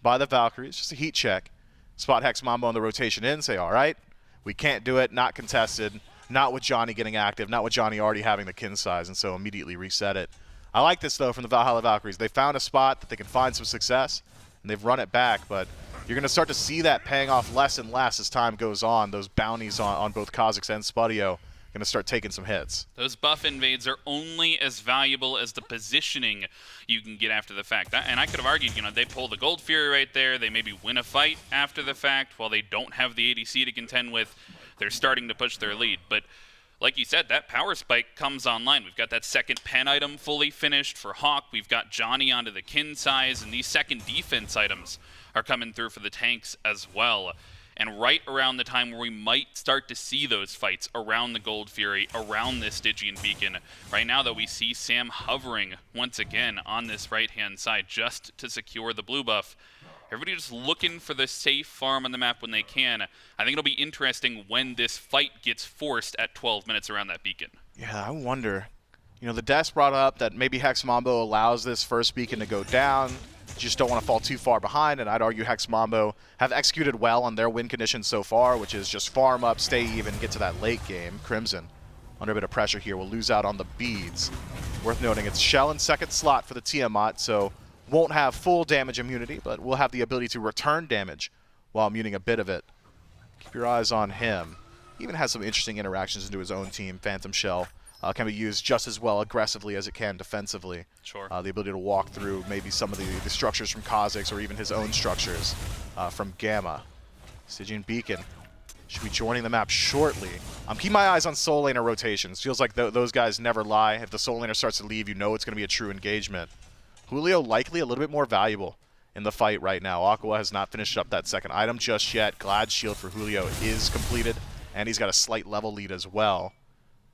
Speaker 4: by the Valkyries. Just a heat check. Spot Hex Mambo on the rotation in, say, all right, we can't do it, not contested, not with Dzoni getting active, not with Dzoni already having the kin size, and so immediately reset it. I like this, though, from the Valhalla Valkyries. They found a spot that they can find some success, and they've run it back, but you're going to start to see that paying off less and less as time goes on. Those bounties on both Cozyx and Spudio going to start taking some hits.
Speaker 1: Those buff invades are only as valuable as the positioning you can get after the fact. And I could have argued, you know, they pull the Gold Fury right there, they maybe win a fight after the fact while they don't have the ADC to contend with. They're starting to push their lead, but like you said, that power spike comes online. We've got that second pen item fully finished for Hawkk. We've got Dzoni onto the kin size, and these second defense items are coming through for the tanks as well. And right around the time where we might start to see those fights around the Gold Fury, around this Stygian Beacon. Right now, though, we see Sam hovering once again on this right-hand side just to secure the blue buff. Everybody just looking for the safe farm on the map when they can. I think it'll be interesting when this fight gets forced at 12 minutes around that beacon.
Speaker 4: Yeah, I wonder. You know, the Death brought up that maybe Hex Mambo allows this first beacon to go down. Just don't want to fall too far behind, and I'd argue Hex Mambo have executed well on their win conditions so far, which is just farm up, stay even, get to that late game. Crimson under a bit of pressure here. We'll lose out on the beads. Worth noting, it's Shell in second slot for the Tiamat, so won't have full damage immunity, but will have the ability to return damage while muting a bit of it. Keep your eyes on him. Even has some interesting interactions into his own team. Phantom Shell can be used just as well aggressively as it can defensively.
Speaker 1: Sure.
Speaker 4: The ability to walk through maybe some of the structures from Cozyx or even his own structures from Gamma. Stygian Beacon should be joining the map shortly. Keep my eyes on Soul Laner rotations. Feels like those guys never lie. If the Soul Laner starts to leave, you know it's going to be a true engagement. Julio likely a little bit more valuable in the fight right now. Aqua has not finished up that second item just yet. Glad Shield for Julio is completed, and he's got a slight level lead as well.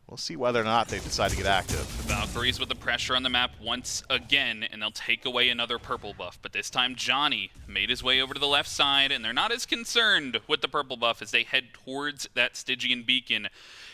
Speaker 4: We'll see whether or not they decide to get active.
Speaker 1: The Valkyries with the pressure on the map once again, and they'll take away another purple buff. But this time, Dzoni made his way over to the left side, and they're not as concerned with the purple buff as they head towards that Stygian Beacon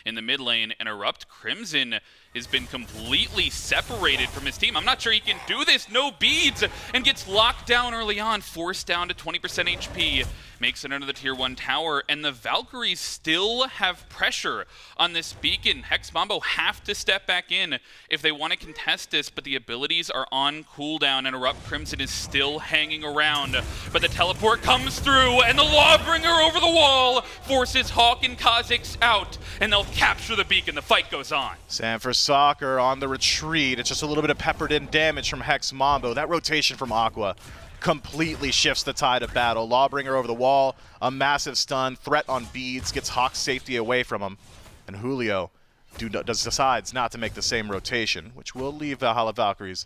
Speaker 1: in the mid lane. And ErupTCrimson has been completely separated from his team. I'm not sure he can do this. No beads, and gets locked down early on, forced down to 20% HP. Makes it under the tier 1 tower, and the Valkyries still have pressure on this beacon. Hex Mambo have to step back in if they want to contest this, but the abilities are on cooldown, and ErupTCrimson is still hanging around. But the teleport comes through, and the Lawbringer over the wall forces Hawkk and Cozyx out, and they'll capture the beacon. The fight goes on.
Speaker 4: Sam for Soccer on the retreat. It's just a little bit of peppered in damage from Hex Mambo. That rotation from Aqua completely shifts the tide of battle. Lawbringer over the wall, a massive stun, threat on beads, gets Hawk's safety away from him. And Julio decides not to make the same rotation, which will leave Valhalla Valkyries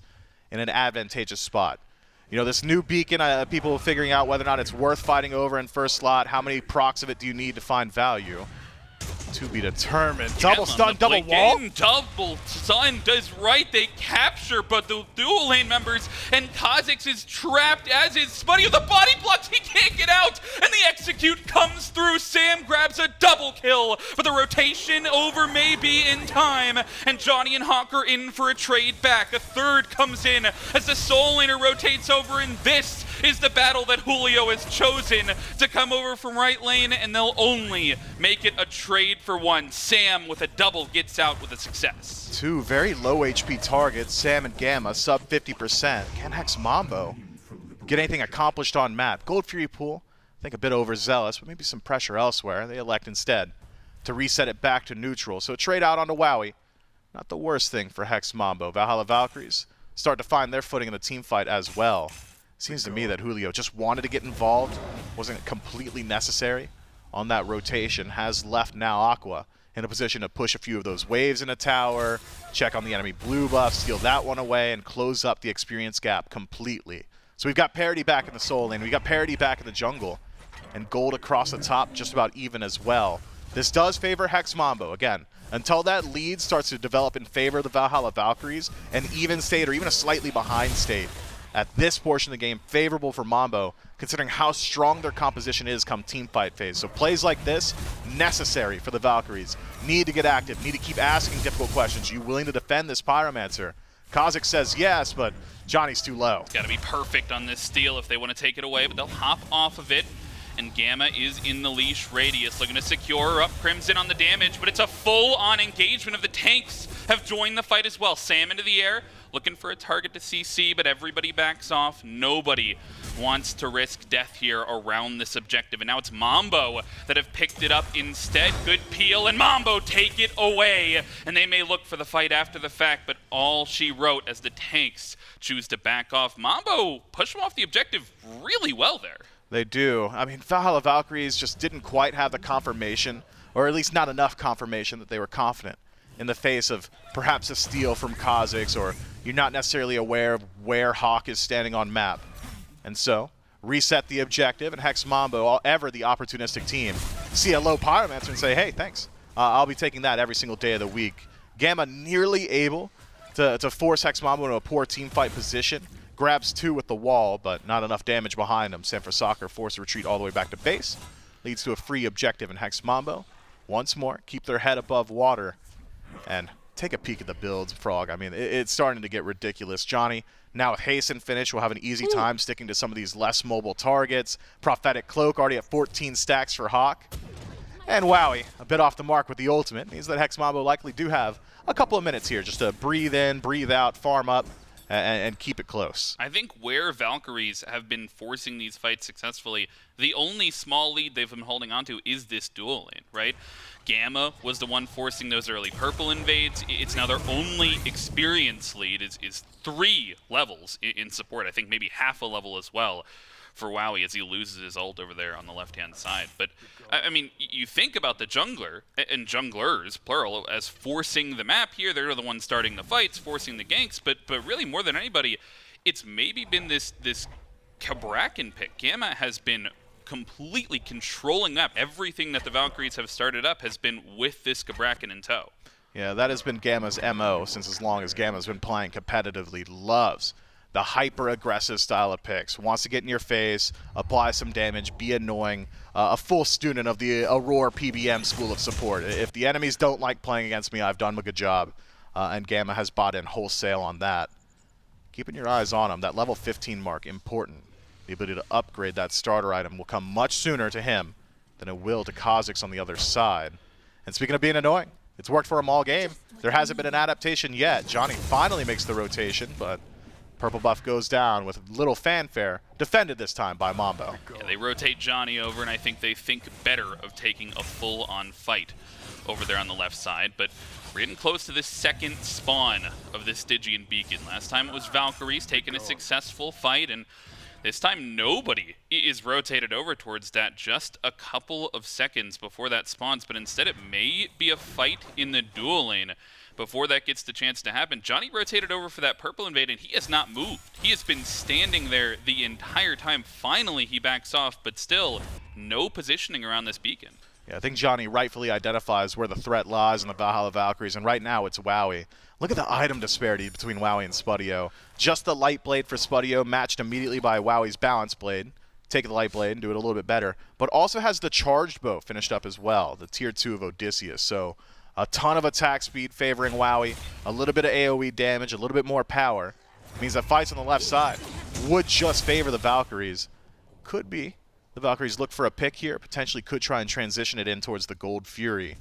Speaker 4: in an advantageous spot. You know, this new beacon, people figuring out whether or not it's worth fighting over in first slot. How many procs of it do you need to find value? To be determined. Double stun, double wall?
Speaker 1: Double stun does right. They capture, but the dual lane members, and Cozyx is trapped, as is Spudio. The body blocks, he can't get out, and the execute comes through. Sam grabs a double kill, but the rotation over may be in time, and Dzoni and Hawkk are in for a trade back. A third comes in as the Soul Laner rotates over, and this is the battle that Julio has chosen to come over from right lane, and they'll only make it a trade for one. Sam with a double gets out with a success.
Speaker 4: Two very low HP targets, Sam and Gamma, sub 50%. Can Hex Mambo get anything accomplished on map? Gold Fury Pool, I think a bit overzealous, but maybe some pressure elsewhere. They elect instead to reset it back to neutral. So a trade out onto Wowy. Not the worst thing for Hex Mambo. Valhalla Valkyries start to find their footing in the team fight as well. Seems to me that Julio just wanted to get involved, wasn't completely necessary on that rotation. Has left now Aqua in a position to push a few of those waves in a tower, check on the enemy blue buff, steal that one away, and close up the experience gap completely. So we've got parity back in the Soul Lane, we got parity back in the jungle, and gold across the top just about even as well. This does favor Hex Mambo. Again, until that lead starts to develop in favor of the Valhalla Valkyries, an even state or even a slightly behind state at this portion of the game, favorable for Mambo, considering how strong their composition is come team fight phase. So plays like this, necessary for the Valkyries. Need to get active, need to keep asking difficult questions. You willing to defend this Pyromancer? Cozyx says yes, but Johnny's too low.
Speaker 1: It's got to be perfect on this steal if they want to take it away, but they'll hop off of it. And Gamma is in the leash radius, looking to secure ErupTCrimson on the damage, but it's a full-on engagement of the tanks have joined the fight as well. Sam into the air, looking for a target to CC, but everybody backs off. Nobody wants to risk death here around this objective, and now it's Mambo that have picked it up instead. Good peel, and Mambo take it away, and they may look for the fight after the fact, but all she wrote as the tanks choose to back off. Mambo push them off the objective really well there.
Speaker 4: They do. I mean, Valhalla Valkyries just didn't quite have the confirmation, or at least not enough confirmation that they were confident in the face of perhaps a steal from Cozyx, or you're not necessarily aware of where Hawkk is standing on map. And so, reset the objective, and Hex Mambo, ever the opportunistic team, see a low Pyromancer and say, hey, thanks. I'll be taking that every single day of the week. Gamma nearly able to force Hex Mambo into a poor team fight position. Grabs two with the wall, but not enough damage behind him. San for Soccer forced to retreat all the way back to base. Leads to a free objective, and Hex Mambo, once more, keep their head above water. And take a peek at the builds, Frog. I mean, it's starting to get ridiculous. Dzoni, now with Hasten finish, will have an easy time sticking to some of these less mobile targets. Prophetic Cloak already at 14 stacks for Hawkk. And Wowy, a bit off the mark with the ultimate, means that Hex Mambo likely do have a couple of minutes here just to breathe in, breathe out, farm up, and keep it close.
Speaker 1: I think where Valkyries have been forcing these fights successfully, the only small lead they've been holding on to is this dual lane, right? Gamma was the one forcing those early purple invades. It's now their only experience lead is 3 levels in support. I think maybe half a level as well for Wowy as he loses his ult over there on the left-hand side. But, I mean, you think about the jungler, and junglers, plural, as forcing the map here. They're the ones starting the fights, forcing the ganks, but really more than anybody, it's maybe been this Cabrakan pick. Gamma has been completely controlling the map. Everything that the Valkyries have started up has been with this Cabrakan in tow.
Speaker 4: Yeah, that has been Gamma's MO since as long as Gamma's been playing competitively. Loves the hyper-aggressive style of picks. Wants to get in your face, apply some damage, be annoying. A full student of the Aurora PBM school of support. If the enemies don't like playing against me, I've done a good job. And Gamma has bought in wholesale on that. Keeping your eyes on him. That level 15 mark, important. The ability to upgrade that starter item will come much sooner to him than it will to Cozyx on the other side. And speaking of being annoying, it's worked for him all game. There hasn't been an adaptation yet. Dzoni finally makes the rotation, but purple buff goes down with little fanfare, defended this time by Mambo.
Speaker 1: Yeah, they rotate Dzoni over, and I think they think better of taking a full-on fight over there on the left side, but we're getting close to this second spawn of this Stygian beacon. Last time it was Valkyries taking a successful fight, and this time nobody is rotated over towards that, just a couple of seconds before that spawns, but instead it may be a fight in the dual lane before that gets the chance to happen. Dzoni rotated over for that purple invade, and he has not moved. He has been standing there the entire time. Finally, he backs off, but still, no positioning around this beacon.
Speaker 4: Yeah, I think Dzoni rightfully identifies where the threat lies in the Valhalla Valkyries, and right now it's Wowy. Look at the item disparity between Wowy and Spudio. Just the light blade for Spudio, matched immediately by Wowy's balance blade. Take the light blade and do it a little bit better, but also has the charged bow finished up as well, the tier 2 of Odysseus. So a ton of attack speed favoring Wowy, a little bit of AoE damage, a little bit more power. Means that fights on the left side would just favor the Valkyries. Could be. The Valkyries look for a pick here, potentially could try and transition it in towards the Gold Fury.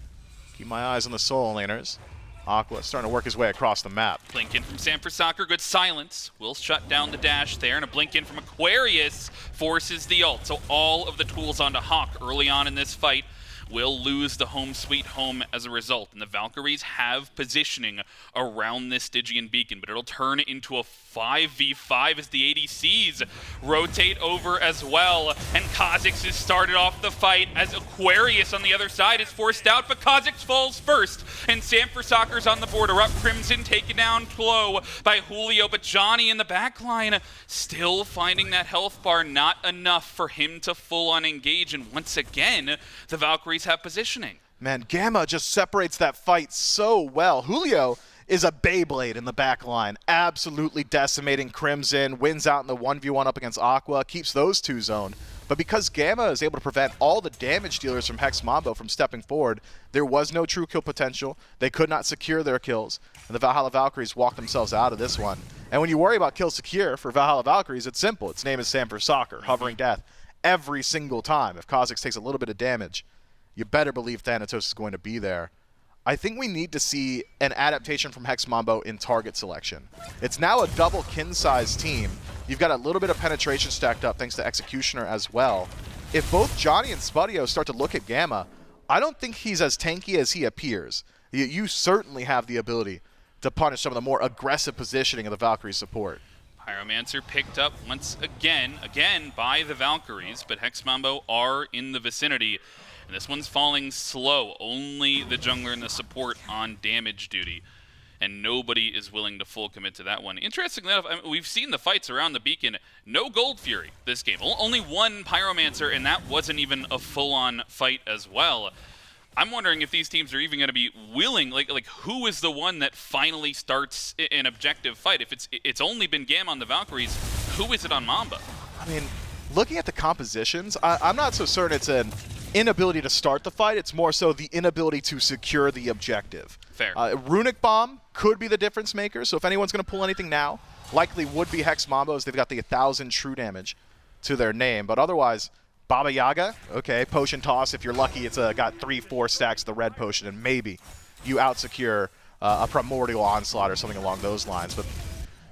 Speaker 4: Keep my eyes on the Soul Laners. Aqua starting to work his way across the map.
Speaker 1: Blink in from Sanford Soccer, good silence. Will shut down the dash there, and a blink in from Aquarius forces the ult. So all of the tools onto Hawkk early on in this fight will lose the home sweet home as a result. And the Valkyries have positioning around this Stygian beacon, but it'll turn into a 5v5 as the ADCs rotate over as well. And Cozyx has started off the fight as Aquarius on the other side is forced out, but Cozyx falls first. And Sanford Soccer's on the board. ErupTCrimson taken down low by Julio, but Dzoni in the back line still finding that health bar, not enough for him to full-on engage. And once again, the Valkyries have positioning.
Speaker 4: Man, Gamma just separates that fight so well. Julio is a Beyblade in the back line, absolutely decimating Crimson, wins out in the 1v1 up against Aqua, keeps those two zoned. But because Gamma is able to prevent all the damage dealers from Hex Mambo from stepping forward, there was no true kill potential. They could not secure their kills, and the Valhalla Valkyries walked themselves out of this one. And when you worry about kill secure for Valhalla Valkyries, it's simple. Its name is Sanford Soccer, hovering death every single time. If Cozyx takes a little bit of damage, you better believe Thanatos is going to be there. I think we need to see an adaptation from Hex Mambo in target selection. It's now a double kin-size team. You've got a little bit of penetration stacked up thanks to Executioner as well. If both Dzoni and Spudio start to look at Gamma, I don't think he's as tanky as he appears. You certainly have the ability to punish some of the more aggressive positioning of the Valkyrie support.
Speaker 1: Pyromancer picked up once again by the Valkyries, but Hex Mambo are in the vicinity. And this one's falling slow. Only the jungler and the support on damage duty. And nobody is willing to full commit to that one. Interestingly enough, I mean, we've seen the fights around the beacon. No Gold Fury this game. Only one Pyromancer, and that wasn't even a full-on fight as well. I'm wondering if these teams are even going to be willing, like who is the one that finally starts an objective fight? If it's only been Gamma on the Valkyries, who is it on Mambo?
Speaker 4: I mean, looking at the compositions, I'm not so certain it's an inability to start the fight. It's more so the inability to secure the objective.
Speaker 1: Fair.
Speaker 4: Runic Bomb could be the difference maker, so if anyone's going to pull anything now, likely would be Hex Mambo, as they've got the 1,000 true damage to their name. But otherwise, Baba Yaga, okay, potion toss. If you're lucky, it's got 3-4 stacks of the red potion, and maybe you out-secure a Primordial Onslaught or something along those lines. But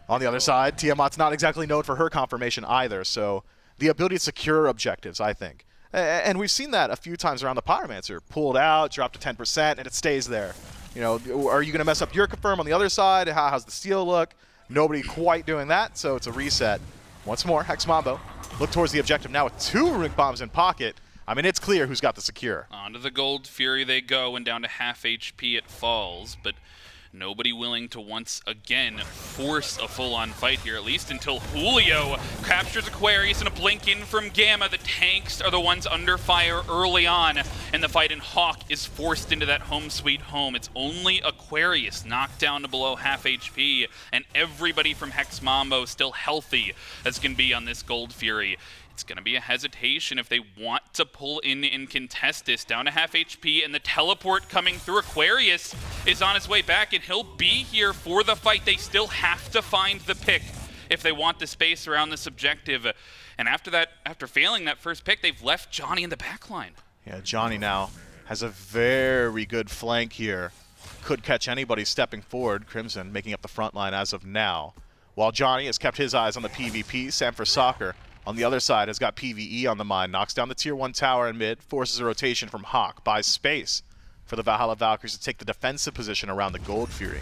Speaker 4: on the other side, Tiamat's not exactly known for her confirmation either, so the ability to secure objectives, I think. And we've seen that a few times around the Pyromancer. Pulled out, dropped to 10%, and it stays there. You know, are you going to mess up your confirm on the other side? How's the steal look? Nobody quite doing that, so it's a reset. Once more, Hex Mambo. Look towards the objective now with 2 Runic Bombs in pocket. I mean, it's clear who's got the secure.
Speaker 1: Onto the Gold Fury they go, and down to half HP it falls, but nobody willing to once again force a full-on fight here, at least until Julio captures Aquarius and a blink in from Gamma. The tanks are the ones under fire early on, and the fight in Hawkk is forced into that home sweet home. It's only Aquarius knocked down to below half HP, and everybody from Hex Mambo still healthy as can be on this Gold Fury. It's going to be a hesitation if they want to pull in and contest this. Down to half HP, and the teleport coming through. Aquarius is on his way back, and he'll be here for the fight. They still have to find the pick if they want the space around this objective. And after that, after failing that first pick, they've left Dzoni in the backline.
Speaker 4: Yeah, Dzoni now has a very good flank here. Could catch anybody stepping forward. Crimson making up the front line as of now. While Dzoni has kept his eyes on the PvP, Sanford Soccer on the other side has got PvE on the mind, knocks down the tier 1 tower in mid, forces a rotation from Hawkk, buys space for the Valhalla Valkyries to take the defensive position around the Gold Fury.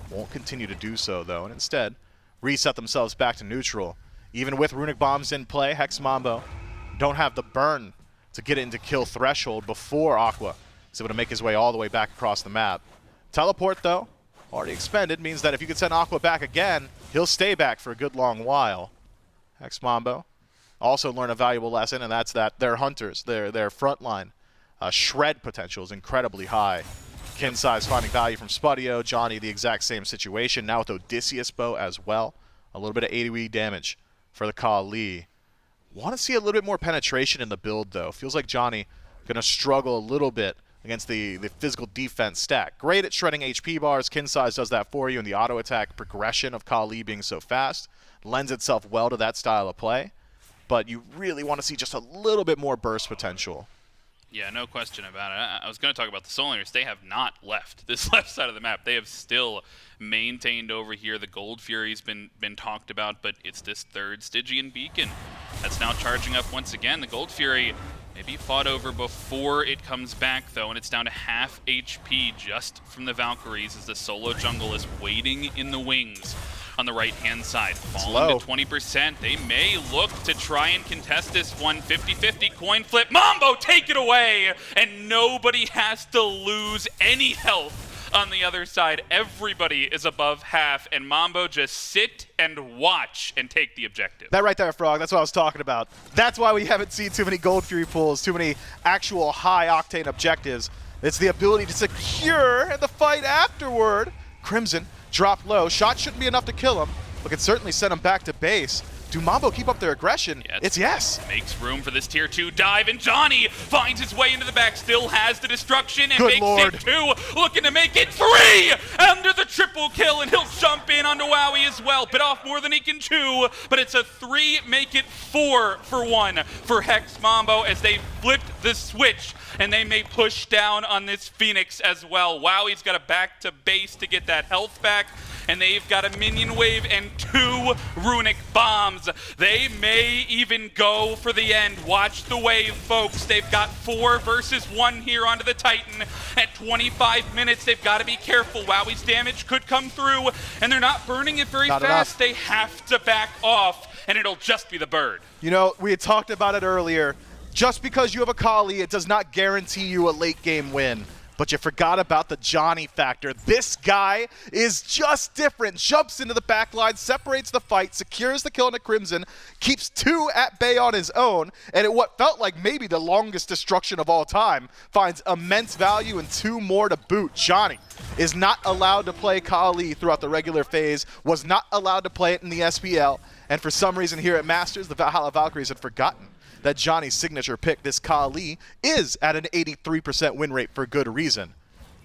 Speaker 4: Won't continue to do so though, and instead reset themselves back to neutral. Even with Runic Bombs in play, Hex Mambo don't have the burn to get into kill threshold before Aqua is able to make his way all the way back across the map. Teleport though, already expended, means that if you could send Aqua back again, he'll stay back for a good long while. Hex Mambo also learn a valuable lesson, and that's that their hunters, their front line shred potential is incredibly high. Kinsize finding value from Spudio, Dzoni the exact same situation, now with Odysseus bow as well. A little bit of AoE damage for the Kali. Want to see a little bit more penetration in the build though. Feels like Dzoni going to struggle a little bit against the physical defense stack. Great at shredding HP bars, Kinsize does that for you, and the auto attack progression of Kali being so fast lends itself well to that style of play, but you really want to see just a little bit more burst potential.
Speaker 1: Yeah, no question about it. I was going to talk about the Soliners. They have not left this left side of the map. They have still maintained over here. The Gold Fury's been talked about, but it's this third Stygian beacon that's now charging up once again. The Gold Fury maybe fought over before it comes back, though, and it's down to half HP just from the Valkyries as the solo jungle is waiting in the wings on the right-hand side. Falling to 20%. They may look to try and contest this one. 50-50 coin flip. Mambo, take it away! And nobody has to lose any health on the other side. Everybody is above half, and Mambo just sit and watch and take the objective.
Speaker 4: That right there, Frog, that's what I was talking about. That's why we haven't seen too many Gold Fury pulls, too many actual high-octane objectives. It's the ability to secure the fight afterward. Crimson drop low. Shot shouldn't be enough to kill him, but can certainly send him back to base. Do Mambo keep up their aggression?
Speaker 1: Yeah,
Speaker 4: it's yes.
Speaker 1: Makes room for this tier 2 dive, and Dzoni finds his way into the back, still has the destruction, and
Speaker 4: Good
Speaker 1: makes
Speaker 4: Lord.
Speaker 1: it 2, looking to make it 3 under the triple kill, and he'll jump in onto Wowy as well. Bit off more than he can chew, but it's a 3, make it 4 for 1 for Hex Mambo as they flipped the switch, and they may push down on this Phoenix as well. Wowy's got a back to base to get that health back, and they've got a minion wave and 2 runic bombs. They may even go for the end. Watch the wave, folks. They've got 4 versus 1 here onto the Titan. At 25 minutes, they've got to be careful. Wowy's damage could come through, and they're not burning it very fast.
Speaker 4: Enough.
Speaker 1: They have to back off, and it'll just be the bird.
Speaker 4: You know, we had talked about it earlier. Just because you have a Kali, it does not guarantee you a late game win. But you forgot about the Dzoni factor. This guy is just different. Jumps into the back line, separates the fight, secures the kill into Crimson, keeps 2 at bay on his own, and at what felt like maybe the longest destruction of all time, finds immense value and 2 more to boot. Dzoni is not allowed to play Kali throughout the regular phase, was not allowed to play it in the SPL, and for some reason here at Masters, the Valhalla Valkyries had forgotten that Dzoni's signature pick, this Kali, is at an 83% win rate for good reason.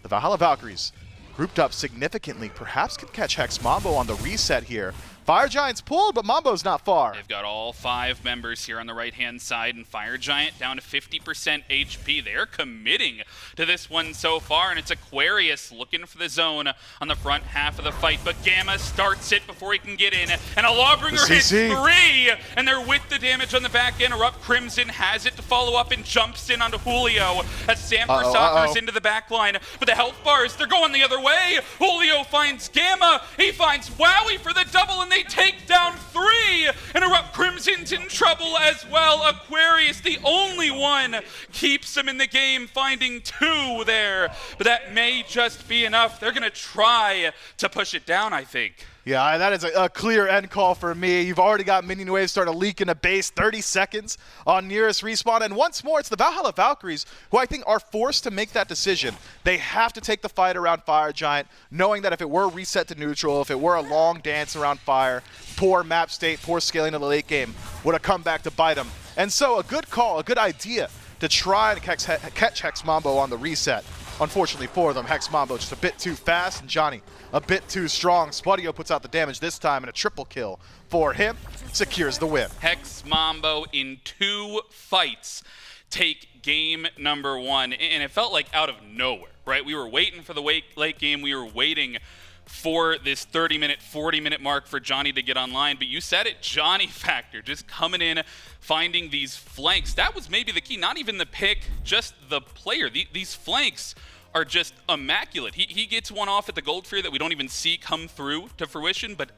Speaker 4: The Valhalla Valkyries, grouped up significantly, perhaps could catch Hex Mambo on the reset here. Fire Giant's pulled, but Mambo's not far.
Speaker 1: They've got all 5 members here on the right-hand side, and Fire Giant down to 50% HP. They're committing to this one so far, and it's Aquarius looking for the zone on the front half of the fight, but Gamma starts it before he can get in, and a Lawbringer hits 3, and they're with the damage on the back end. ErupTCrimson has it to follow up and jumps in onto Julio as Samper soccers into the back line, but the health bars, they're going the other way. Julio finds Gamma, he finds Wowy for the double, and they take down 3, and ErupTCrimson's in trouble as well. Aquarius, the only one, keeps him in the game, finding 2 there, but that may just be enough. They're gonna try to push it down, I think.
Speaker 4: Yeah, that is a clear end call for me. You've already got minion waves starting to leak into base, 30 seconds on nearest respawn, and once more, it's the Valhalla Valkyries who I think are forced to make that decision. They have to take the fight around Fire Giant, knowing that if it were reset to neutral, if it were a long dance around Fire, poor map state, poor scaling of the late game would have come back to bite them. And so a good call, a good idea to try and catch Hex Mambo on the reset. Unfortunately for them, Hex Mambo just a bit too fast, and Dzoni a bit too strong. Spudio puts out the damage this time, and a triple kill for him secures the win.
Speaker 1: Hex Mambo in 2 fights take game number 1, and it felt like out of nowhere, right? We were waiting for the late game. We were waiting for this 30-minute, 40-minute mark for Dzoni to get online, but you said it, Dzoni factor, just coming in, finding these flanks. That was maybe the key, not even the pick, just the player. These flanks are just immaculate. He gets one off at the Gold Fear that we don't even see come through to fruition, but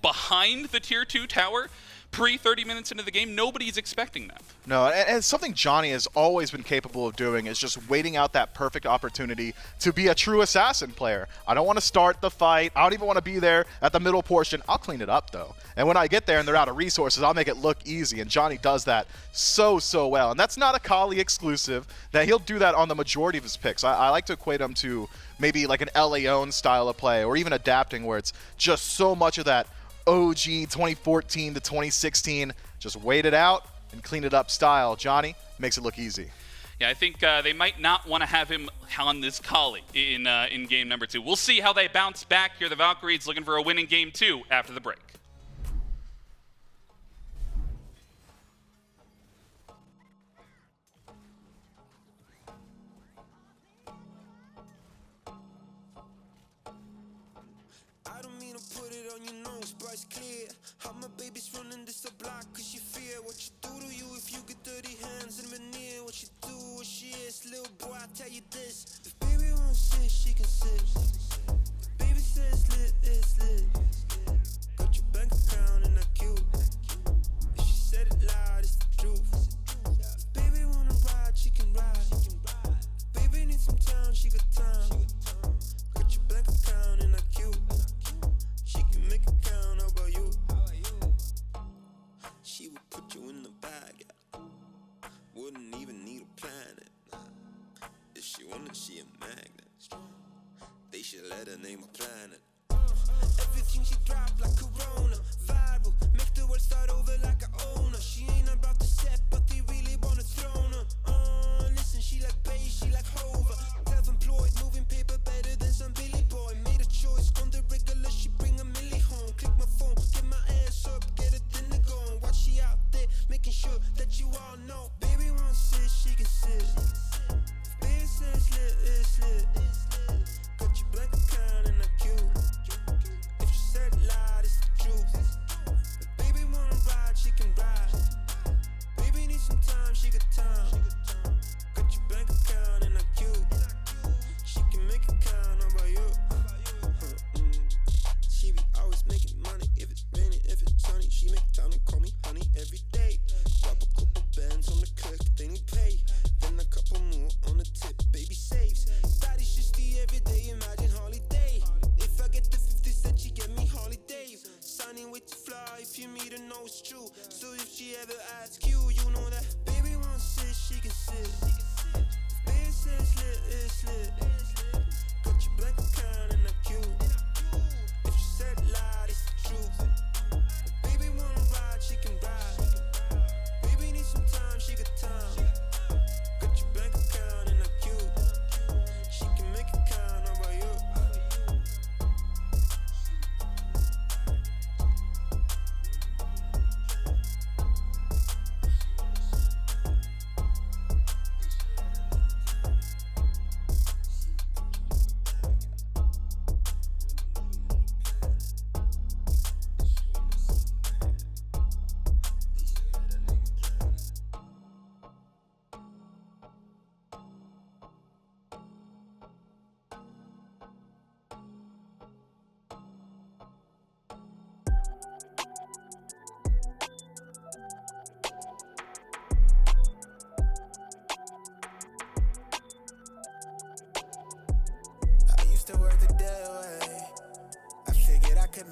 Speaker 1: behind the Tier 2 tower, pre-30 minutes into the game, nobody's expecting that.
Speaker 4: No, and something Dzoni has always been capable of doing is just waiting out that perfect opportunity to be a true assassin player. I don't want to start the fight. I don't even want to be there at the middle portion. I'll clean it up, though. And when I get there and they're out of resources, I'll make it look easy, and Dzoni does that so well. And that's not a Kali exclusive. That he'll do that on the majority of his picks. I like to equate him to maybe like an LAON style of play, or even adapting where it's just so much of that OG 2014 to 2016, just wait it out and clean it up style. Dzoni makes it look easy.
Speaker 1: Yeah, I think they might not want to have him on this Kali in game number 2. We'll see how they bounce back here. The Valkyries looking for a win in game 2 after the break.
Speaker 5: Clear. How my baby's running this a block cause she fear what you do to you if you get dirty hands and veneer. What you do, what she is, little boy, I tell you this. If baby wants sit, she can sit. If baby says lit, it's lit. Got your bank account and I cute. If she said it loud, it's the truth. If baby wanna ride, she can ride. If baby needs some time, she got time. Got your bank account and I cute. She can make it count, how about you? She would put you in the bag, yeah. Wouldn't even need a planet. If she wanted, she a magnet. They should let her name a planet. Everything she drop like Corona. Viral, make the world start over like I own her. She ain't about to set, but they really wanna throne her. Listen, she like bass, she like Hover. Self-employed, moving paper better than some Billy Boy. Made a choice on the regular, she bring a milli home. Click my phone, get my ass up, get a dinner going. Watch she out there, making sure that you all know. Baby wants sit, she can sit. If baby says lit, it's lit. Got your blank account and I cute. If she said it loud, it's the truth. If baby wanna ride, she can ride.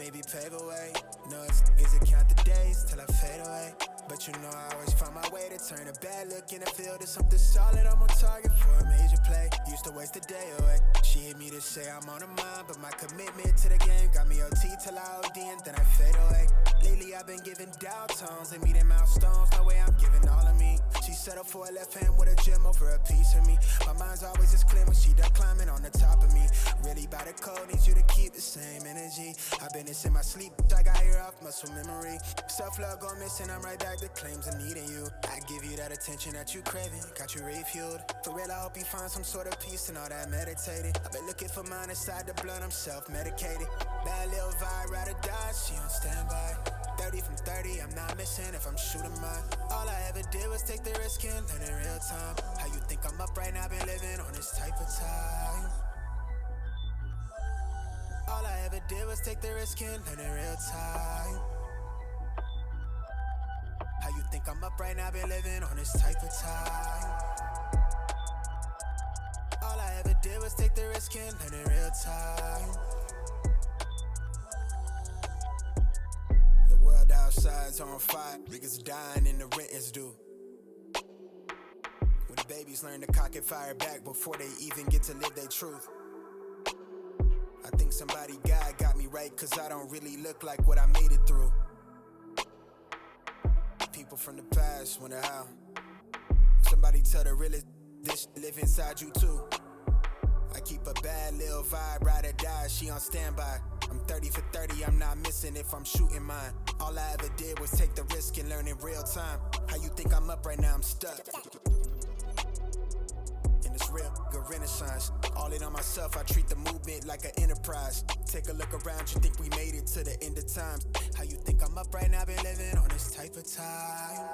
Speaker 5: maybe pave a way. No, it's niggas that count the days till I fade away. But you know I always find my way to turn a bad look in the field to something solid. I'm on target for a major play. Used to waste a day away. She hit me to say I'm on her mind, but my commitment to the game got me OT till I OD and then I fade away. Lately I've been giving dial tones and meeting milestones. No way I'm giving all of me. She settled for a left hand with a gem over a piece of me. My mind's always as clear when she done climbing on the top of me. Really by the code, needs you to keep the same energy. I've been this in my sleep, I got here off muscle memory. Self-love gone missing, I'm right back to claims of needing you. I give you that attention that you craving, got you refueled. For real, I hope you find some sort of peace and all that meditated. I've been looking for mine inside the blood, I'm self-medicated. Bad little vibe, ride or die, she on standby. 30 from 30, I'm not missing if I'm shooting mine. All I ever did was take the risk and learn in real time. How you think I'm up right now, been living on this type of time. All I ever did was take the risk and learn in real time. How you think I'm up right now, been living on this type of time. All I ever did was take the risk and learn in real time. The world outside's on fire, niggas dying and the rent is due. When the babies learn to cock and fire back before they even get to live their truth. I think somebody God got me right, cause I don't really look like what I made it through. People from the past wonder how. Somebody tell the realest, this live inside you too. I keep a bad little vibe, ride or die, she on standby. I'm 30 for 30, I'm not missing if I'm shooting mine. All I ever did was take the risk and learn in real time. How you think I'm up right now, I'm stuck. In this real good renaissance. All in on myself, I treat the movement like an enterprise. Take a look around, you think we made it to the end of times. How you think I'm up right now, been living on this type of time.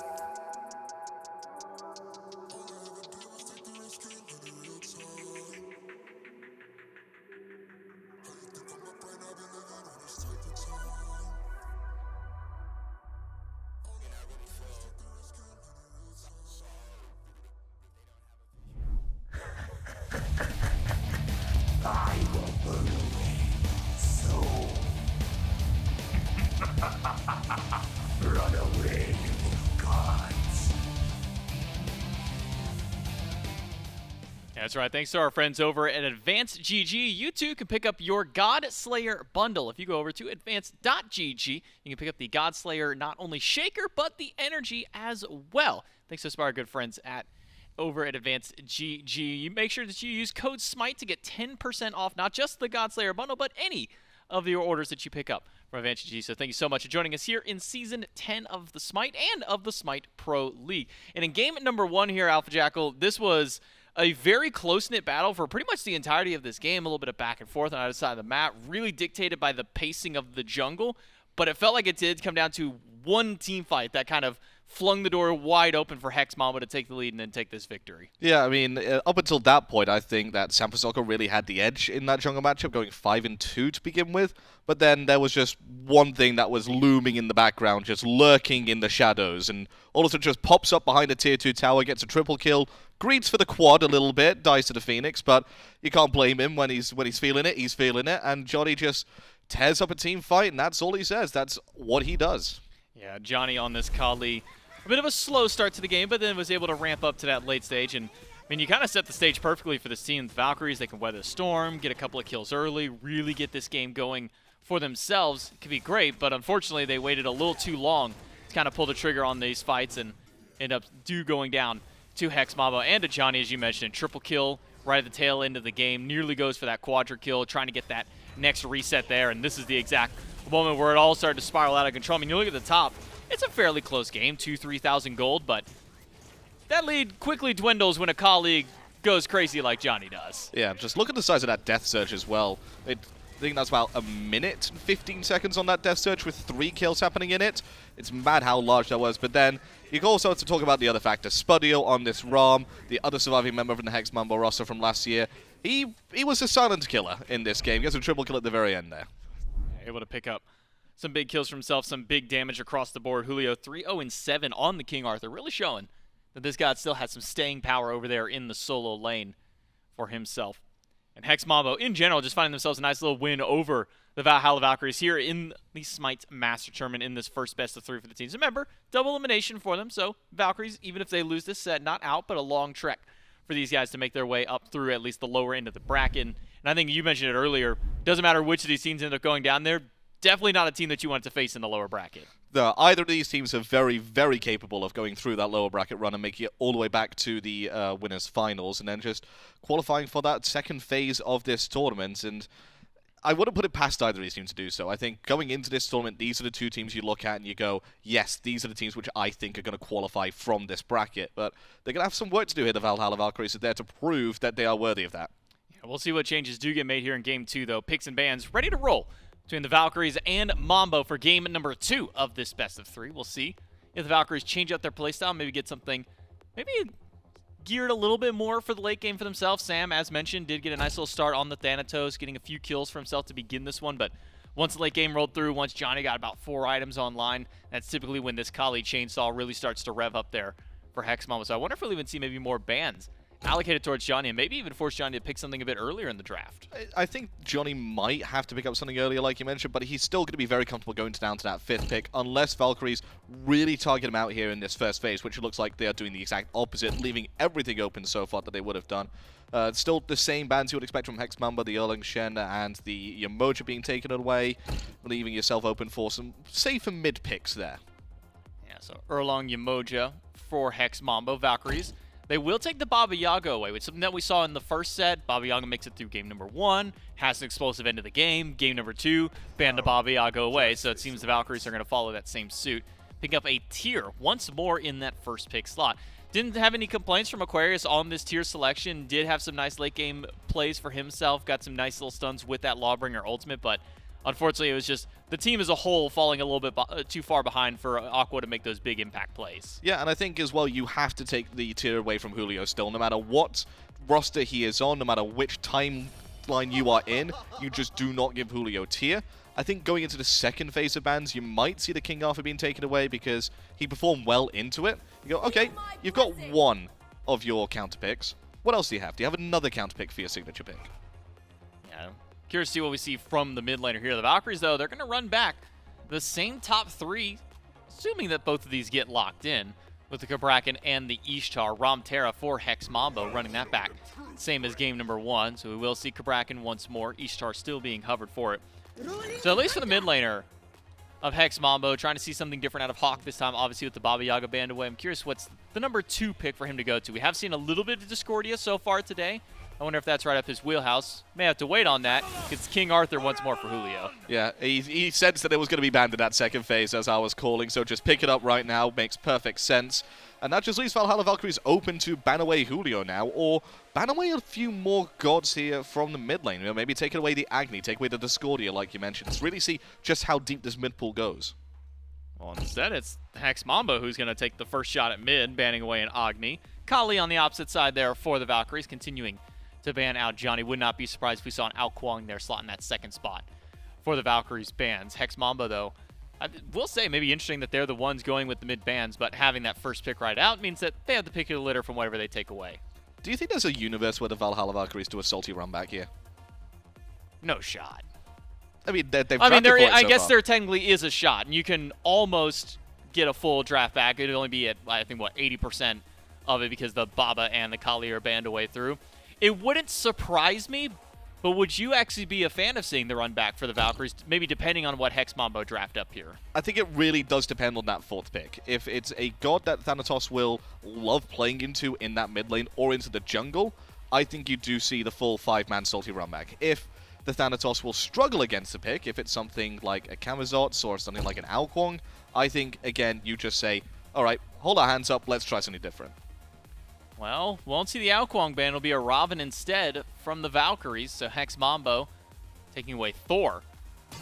Speaker 2: That's right. Thanks to our friends over at Advanced GG. You too can pick up your God Slayer bundle. If you go over to advanced.gg, you can pick up the God Slayer not only shaker, but the energy as well. Thanks to our good friends over at Advanced GG. You make sure that you use code SMITE to get 10% off, not just the God Slayer bundle, but any of your orders that you pick up from Advanced GG. So thank you so much for joining us here in Season 10 of the SMITE and of the SMITE Pro League. And in game number 1 here, Alpha Jackal, this was a very close-knit battle for pretty much the entirety of this game. A little bit of back and forth on either side of the map, really dictated by the pacing of the jungle. But it felt like it did come down to one team fight that kind of flung the door wide open for Hex Mambo to take the lead and then take this victory.
Speaker 3: Yeah, I mean, up until that point, I think that San Francisco really had the edge in that jungle matchup, going 5-2 to begin with. But then there was just one thing that was looming in the background, just lurking in the shadows, and all of a sudden just pops up behind a tier 2 tower, gets a triple kill, greets for the quad a little bit, dies to the Phoenix, but you can't blame him when he's feeling it. He's feeling it, and Johnny just tears up a team fight, and that's all he says. That's what he does.
Speaker 2: Yeah, Johnny on this Kali, a bit of a slow start to the game, but then was able to ramp up to that late stage. And I mean, you kind of set the stage perfectly for this team. The Valkyries, they can weather the storm, get a couple of kills early, really get this game going for themselves. It could be great, but unfortunately, they waited a little too long to kind of pull the trigger on these fights and end up going down to Hex Mambo and to Johnny, as you mentioned. Triple kill right at the tail end of the game. Nearly goes for that quadra kill, trying to get that next reset there. And this is the exact moment where it all started to spiral out of control. I mean, you look at the top, it's a fairly close game, 3,000 gold, but that lead quickly dwindles when a colleague goes crazy like Johnny does.
Speaker 3: Yeah, just look at the size of that death surge as well. I think that's about a minute and 15 seconds on that death surge with 3 kills happening in it. It's mad how large that was, but then you also have to talk about the other factors. Spudio on this Ram, the other surviving member from the Hex Mambo roster from last year. He was a silent killer in this game. He gets a triple kill at the very end there.
Speaker 2: Able to pick up some big kills for himself, some big damage across the board. Julio 3-0-7 on the King Arthur, really showing that this guy still has some staying power over there in the solo lane for himself. And Hex Mambo, in general, just finding themselves a nice little win over the Valhalla Valkyries here in the SMITE Master Tournament in this first best-of-3 for the teams. Remember, double elimination for them, so Valkyries, even if they lose this set, not out, but a long trek for these guys to make their way up through at least the lower end of the bracket. And I think you mentioned it earlier, doesn't matter which of these teams end up going down there, definitely not a team that you want to face in the lower bracket.
Speaker 3: Either of these teams are very, very capable of going through that lower bracket run and making it all the way back to the winners' finals and then just qualifying for that second phase of this tournament. And I wouldn't put it past either of these teams to do so. I think going into this tournament, these are the two teams you look at and you go, yes, these are the teams which I think are going to qualify from this bracket. But they're going to have some work to do here, the Valhalla Valkyries are there to prove that they are worthy of that.
Speaker 2: Yeah, we'll see what changes do get made here in Game 2, though. Picks and bans ready to roll between the Valkyries and Mambo for game number 2 of this best-of-3. We'll see if the Valkyries change up their playstyle, maybe get something maybe geared a little bit more for the late game for themselves. Sam, as mentioned, did get a nice little start on the Thanatos, getting a few kills for himself to begin this one, but once the late game rolled through, once Johnny got about 4 items online, that's typically when this Kali chainsaw really starts to rev up there for Hex Mambo. So I wonder if we'll even see maybe more bans allocated towards Johnny and maybe even force Johnny to pick something a bit earlier in the draft.
Speaker 3: I think Johnny might have to pick up something earlier, like you mentioned, but he's still going to be very comfortable going down to that 5th pick, unless Valkyries really target him out here in this first phase, which it looks like they are doing the exact opposite, leaving everything open so far that they would have done. Still the same bans you would expect from Hex Mambo, the Erling Shen, and the Yamoja being taken away, leaving yourself open for some safer mid picks there.
Speaker 2: Yeah, so Erlang Yamoja for Hex Mambo Valkyries. They will take the Baba Yaga away, which is something that we saw in the first set. Baba Yaga makes it through game number 1, has an explosive end of the game. Game number 2, ban the Baba Yaga away, so it seems the Valkyries are going to follow that same suit. Pick up a tier once more in that first pick slot. Didn't have any complaints from Aquarius on this tier selection. Did have some nice late game plays for himself. Got some nice little stuns with that Lawbringer ultimate, but unfortunately it was just the team as a whole falling a little bit too far behind for Aqua to make those big impact plays.
Speaker 3: Yeah, and I think as well you have to take the tier away from Julio still. No matter what roster he is on, no matter which timeline you are in, you just do not give Julio tier. I think going into the second phase of bans, you might see the King Arthur being taken away because he performed well into it. You go, okay, you've got one of your counter picks. What else do you have? Do you have another counter pick for your signature pick?
Speaker 2: Yeah. Curious to see what we see from the mid laner here. The Valkyries, though, they're going to run back the same top 3, assuming that both of these get locked in, with the Cabrakan and the Ishtar. Terra for Hex Mambo running that back, same as game number 1. So we will see Cabrakan once more. Ishtar still being hovered for it. So at least for the mid laner of Hex Mambo, trying to see something different out of Hawkk this time, obviously with the Baba Yaga banned away. I'm curious what's the number 2 pick for him to go to. We have seen a little bit of Discordia so far today. I wonder if that's right up his wheelhouse. May have to wait on that. It's King Arthur once more for Julio.
Speaker 3: Yeah, he sensed that it was going to be banned in that second phase, as I was calling, so just pick it up right now. Makes perfect sense. And that just leaves Valhalla Valkyries open to ban away Julio now, or ban away a few more gods here from the mid lane. You know, maybe take away the Agni, take away the Discordia, like you mentioned. Let's really see just how deep this mid pool goes.
Speaker 2: Well, instead, it's Hex Mambo who's going to take the first shot at mid, banning away an Agni. Kali on the opposite side there for the Valkyries, continuing to ban out Johnny. Would not be surprised if we saw an out Kuang there slot in that second spot for the Valkyries bans. Hex Mambo, though, I will say maybe interesting that they're the ones going with the mid bans, but having that first pick right out means that they have the pick of the litter from whatever they take away.
Speaker 3: Do you think there's a universe where the Valhalla Valkyries do a salty run back here?
Speaker 2: No shot.
Speaker 3: I mean, they've
Speaker 2: I mean,
Speaker 3: drafted for it
Speaker 2: I
Speaker 3: so
Speaker 2: guess
Speaker 3: far.
Speaker 2: there technically is a shot, and you can almost get a full draft back. It'd only be at, I think, what, 80% of it because the Baba and the Kali are banned away through. It wouldn't surprise me, but would you actually be a fan of seeing the run back for the Valkyries, maybe depending on what Hex Mambo draft up here?
Speaker 3: I think it really does depend on that 4th pick. If it's a god that Thanatos will love playing into in that mid lane or into the jungle, I think you do see the full 5-man salty run back. If the Thanatos will struggle against the pick, if it's something like a Kamazots or something like an Kuang, I think, again, you just say, alright, hold our hands up, let's try something different.
Speaker 2: Well, won't see the Kuang ban. It'll be a Robin instead from the Valkyries. So Hex Mambo taking away Thor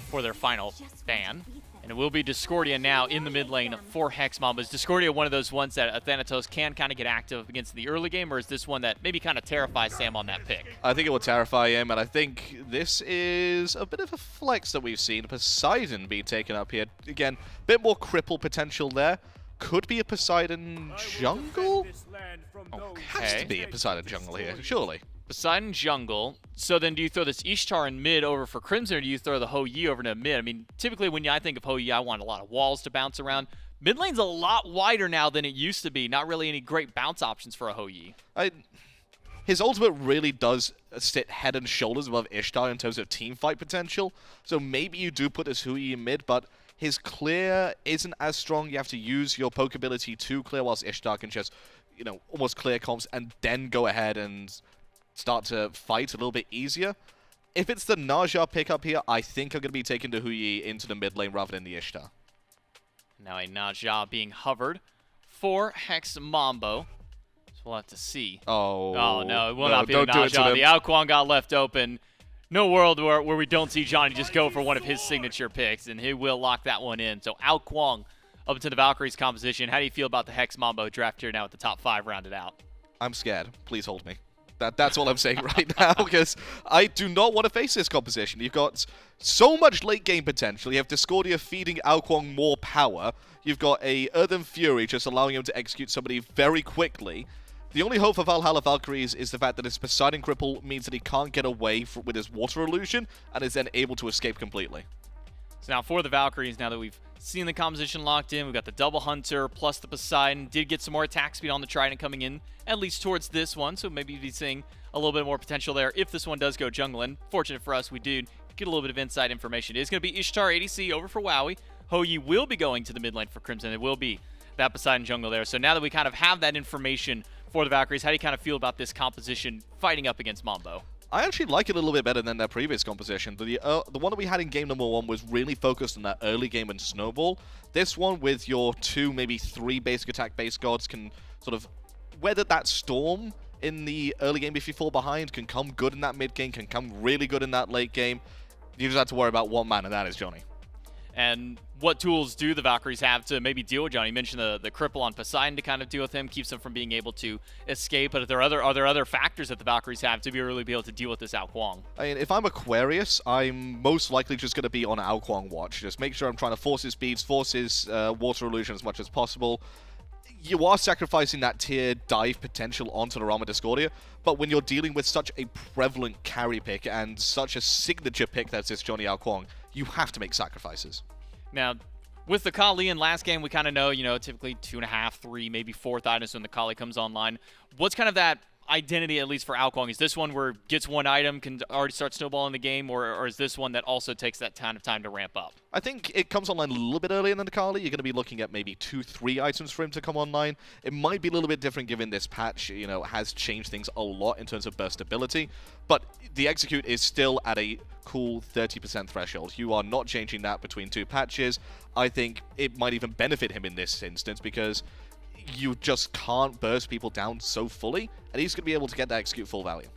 Speaker 2: for their final ban. And it will be Discordia now in the mid lane for Hex Mambo. Is Discordia one of those ones that Thanatos can kind of get active against the early game, or is this one that maybe kind of terrifies Sam on that pick?
Speaker 3: I think it will terrify him, and I think this is a bit of a flex that we've seen. Poseidon being taken up here. Again, a bit more cripple potential there. Could be a Poseidon jungle?
Speaker 2: Okay.
Speaker 3: Has to be a Poseidon jungle here, surely.
Speaker 2: Poseidon jungle. So then do you throw this Ishtar in mid over for Crimson, or do you throw the Ho-Yi over to mid? I mean, typically when I think of Ho-Yi, I want a lot of walls to bounce around. Mid lane's a lot wider now than it used to be. Not really any great bounce options for a Ho-Yi.
Speaker 3: His ultimate really does sit head and shoulders above Ishtar in terms of team fight potential. So maybe you do put this Ho-Yi in mid, but his clear isn't as strong. You have to use your poke ability to clear, whilst Ishtar can just, you know, almost clear comps and then go ahead and start to fight a little bit easier. If it's the Naja pickup here, I think I'm going to be taking the Ho-Yi into the mid lane rather than the Ishtar.
Speaker 2: Now a Naja being hovered for Hex Mambo. So we'll have to see.
Speaker 3: Oh
Speaker 2: no, it will not be the
Speaker 3: don't do it to
Speaker 2: Naja.
Speaker 3: them.
Speaker 2: The Kuang got left open. No world where we don't see Johnny just go for one of his signature picks, and he will lock that one in. So Kuang up into the Valkyries composition. How do you feel about the Hex Mambo draft here now with the top 5 rounded out?
Speaker 3: I'm scared. Please hold me. That's all I'm saying right now, because I do not want to face this composition. You've got so much late game potential. You have Discordia feeding Kuang more power. You've got a Earthen Fury just allowing him to execute somebody very quickly. The only hope for Valhalla Valkyries is the fact that his Poseidon cripple means that he can't get away with his water illusion and is then able to escape completely.
Speaker 2: So now for the Valkyries, now that we've seen the composition locked in, we've got the double Hunter plus the Poseidon. Did get some more attack speed on the Trident coming in, at least towards this one, so maybe you'd be seeing a little bit more potential there if this one does go jungle in. Fortunate for us, we do get a little bit of inside information. It is going to be Ishtar ADC over for Wowy. Ho-Yi will be going to the mid lane for Crimson. It will be that Poseidon jungle there. So now that we kind of have that information for the Valkyries, how do you kind of feel about this composition fighting up against Mambo?
Speaker 3: I actually like it a little bit better than their previous composition. The one that we had in game number 1 was really focused on that early game and snowball. This one, with your 2, maybe 3 basic attack base gods, can sort of weather that storm in the early game if you fall behind, can come good in that mid game, can come really good in that late game. You just have to worry about one man, and that is Johnny.
Speaker 2: And what tools do the Valkyries have to maybe deal with Johnny? You mentioned the cripple on Poseidon to kind of deal with him, keeps him from being able to escape. But are there other factors that the Valkyries have to really be able to deal with this Kuang?
Speaker 3: I mean, if I'm Aquarius, I'm most likely just going to be on Kuang watch. Just make sure I'm trying to force his speeds, force his water illusion as much as possible. You are sacrificing that tier dive potential onto the Rama Discordia, but when you're dealing with such a prevalent carry pick and such a signature pick that's this Johnny Kuang, you have to make sacrifices.
Speaker 2: Now, with the Kali in last game, we kind of know, typically 2.5, 3, maybe 4th items when the Kali comes online. What's kind of that identity, at least for Kuang? Is this one where it gets one item, can already start snowballing the game, or is this one that also takes that kind of time to ramp up?
Speaker 3: I think it comes online a little bit earlier than the Kali. You're going to be looking at maybe 2-3 items for him to come online. It might be a little bit different given this patch, has changed things a lot in terms of burst ability, but the execute is still at a cool 30% threshold. You are not changing that between 2 patches. I think it might even benefit him in this instance because you just can't burst people down so fully, and he's going to be able to get that execute full value.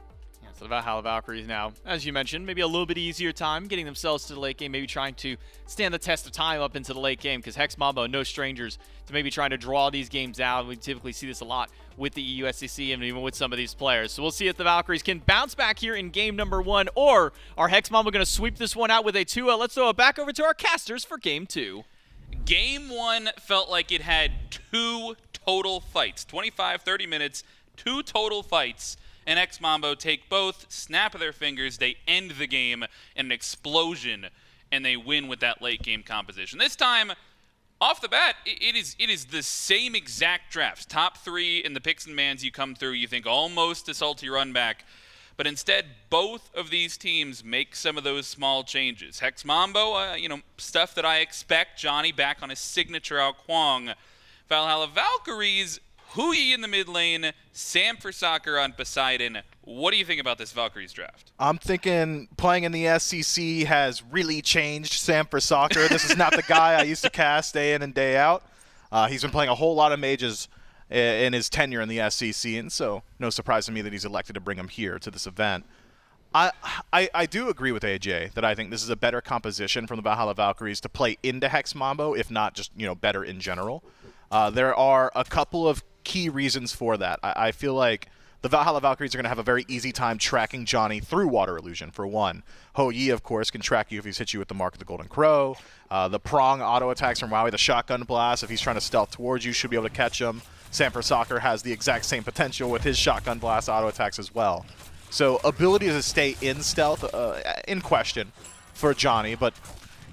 Speaker 2: Yeah, so the Valhalla Valkyries now, as you mentioned, maybe a little bit easier time getting themselves to the late game, maybe trying to stand the test of time up into the late game, because Hex Mambo, no strangers to maybe trying to draw these games out. We typically see this a lot with the EU SCC and even with some of these players. So we'll see if the Valkyries can bounce back here in game number 1, or are Hex Mambo going to sweep this one out with a 2-0? Let's throw it back over to our casters for game 2.
Speaker 1: Game 1 felt like it had 2 total fights. 25, 30 minutes, 2 total fights. And Hex Mambo take both, snap of their fingers, they end the game in an explosion, and they win with that late game composition. This time, off the bat, it is the same exact drafts. Top 3 in the picks and bans you come through, you think almost a salty run back. But instead, both of these teams make some of those small changes. Hex Mambo, stuff that I expect. Johnny back on his signature Kuang. Valhalla Valkyries, Ho-Yi in the mid lane, Sam for Soccer on Poseidon. What do you think about this Valkyries draft?
Speaker 4: I'm thinking playing in the SCC has really changed Sam for Soccer. This is not the guy I used to cast day in and day out. He's been playing a whole lot of mages in his tenure in the SCC, and so no surprise to me that he's elected to bring him here to this event. I do agree with AJ that I think this is a better composition from the Valhalla Valkyries to play into Hex Mambo, if not just better in general. There are a couple of key reasons for that. I feel like the Valhalla Valkyries are going to have a very easy time tracking Johnny through Water Illusion, for one. Ho-Yi, of course, can track you if he's hit you with the Mark of the Golden Crow. The prong auto attacks from Wowy, the shotgun blast, if he's trying to stealth towards you, should be able to catch him. Sam for Soccer has the exact same potential with his shotgun blast auto attacks as well. So ability to stay in stealth, in question for Dzoni, but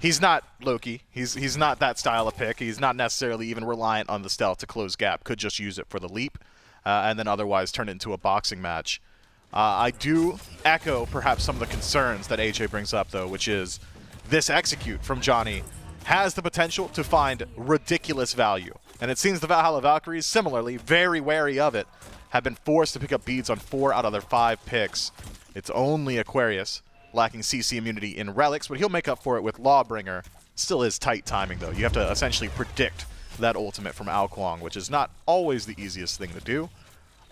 Speaker 4: he's not Loki. He's not that style of pick. He's not necessarily even reliant on the stealth to close gap. Could just use it for the leap, and then otherwise turn it into a boxing match. I do echo perhaps some of the concerns that AJ brings up, though, which is this execute from Dzoni has the potential to find ridiculous value. And it seems the Valhalla Valkyries, similarly, very wary of it, have been forced to pick up beads on 4 out of their 5 picks. It's only Aquarius lacking CC immunity in Relics, but he'll make up for it with Lawbringer. Still is tight timing, though. You have to essentially predict that ultimate from Kuang, which is not always the easiest thing to do.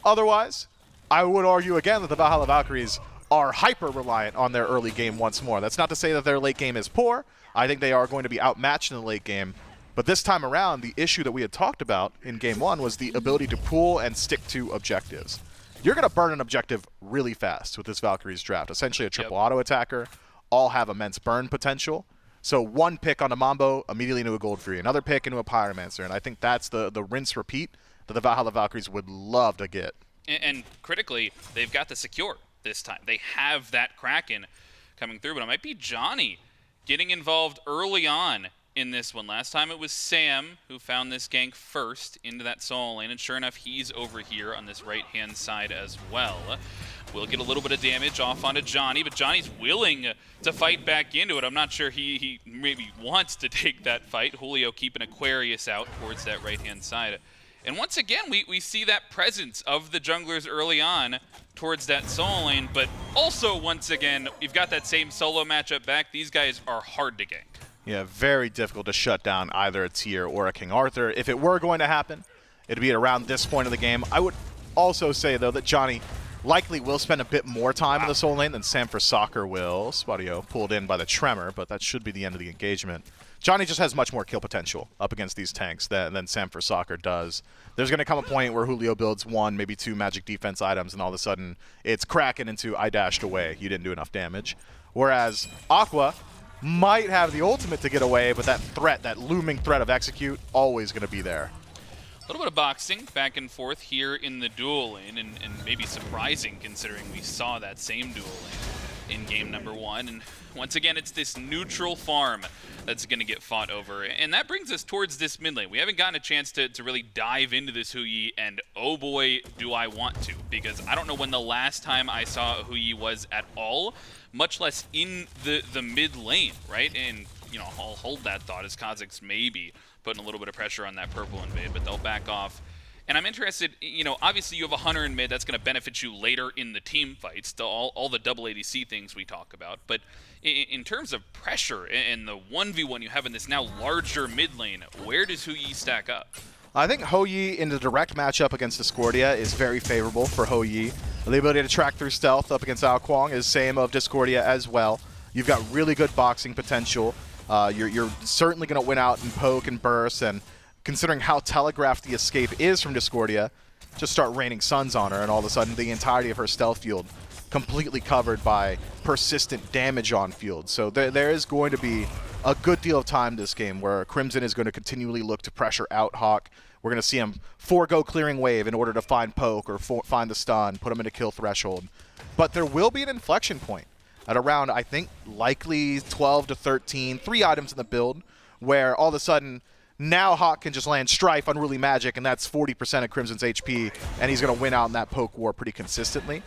Speaker 4: Otherwise, I would argue again that the Valhalla Valkyries are hyper-reliant on their early game once more. That's not to say that their late game is poor. I think they are going to be outmatched in the late game. But this time around, the issue that we had talked about in Game 1 was the ability to pull and stick to objectives. You're going to burn an objective really fast with this Valkyries draft. Essentially a triple auto attacker. All have immense burn potential. So one pick on a Mambo, immediately into a Gold Fury. Another pick into a Pyromancer. And I think that's the rinse repeat that the Valhalla Valkyries would love to get.
Speaker 1: And critically, they've got the secure this time. They have that Kraken coming through, but it might be Dzoni getting involved early on in this one. Last time it was Sam who found this gank first into that solo lane, and sure enough, he's over here on this right-hand side as well. We'll get a little bit of damage off onto Dzoni, but Johnny's willing to fight back into it. I'm not sure he maybe wants to take that fight. Julio keeping Aquarius out towards that right-hand side. And once again, we see that presence of the junglers early on towards that solo lane, but also, once again, you've got that same solo matchup back. These guys are hard to gank.
Speaker 4: Yeah, very difficult to shut down either a Tyr or a King Arthur. If it were going to happen, it'd be at around this point of the game. I would also say, though, that Dzoni likely will spend a bit more time in the solo lane than Sam for Soccer will. Spudio pulled in by the Tremor, but that should be the end of the engagement. Dzoni just has much more kill potential up against these tanks than Sam for Soccer does. There's going to come a point where Julio builds 1, maybe 2 magic defense items, and all of a sudden it's cracking into I dashed away. You didn't do enough damage. Whereas Aqua might have the ultimate to get away, but that threat, that looming threat of execute, always going to be there.
Speaker 1: A little bit of boxing back and forth here in the duel lane, and maybe surprising considering we saw that same duel lane in game number 1. And once again, it's this neutral farm that's going to get fought over. And that brings us towards this mid lane. We haven't gotten a chance to really dive into this Huyi, and oh boy, do I want to, because I don't know when the last time I saw a Huyi was at all, much less in the mid lane, right? And, you know, I'll hold that thought as Cozyx maybe putting a little bit of pressure on that purple invade, but they'll back off. And I'm interested, you know, obviously you have a hunter in mid, that's going to benefit you later in the team fights, all the double ADC things we talk about. But in terms of pressure and the 1v1 you have in this now larger mid lane, where does Huyi stack up?
Speaker 4: I think Huyi in the direct matchup against Discordia is very favorable for Huyi. The ability to track through stealth up against Kuang is same of Discordia as well. You've got really good boxing potential. You're certainly going to win out in poke and burst, and considering how telegraphed the escape is from Discordia, just start raining suns on her, and all of a sudden the entirety of her stealth field completely covered by persistent damage on field. So there is going to be a good deal of time this game where Crimson is going to continually look to pressure out Hawkk. We're going to see him forego clearing wave in order to find poke or find the stun, put him into kill threshold. But there will be an inflection point at around, I think, likely 12 to 13, 3 items in the build, where all of a sudden now Hawkk can just land Strife, Unruly Magic, and that's 40% of Crimson's HP, and he's going to win out in that poke war pretty consistently.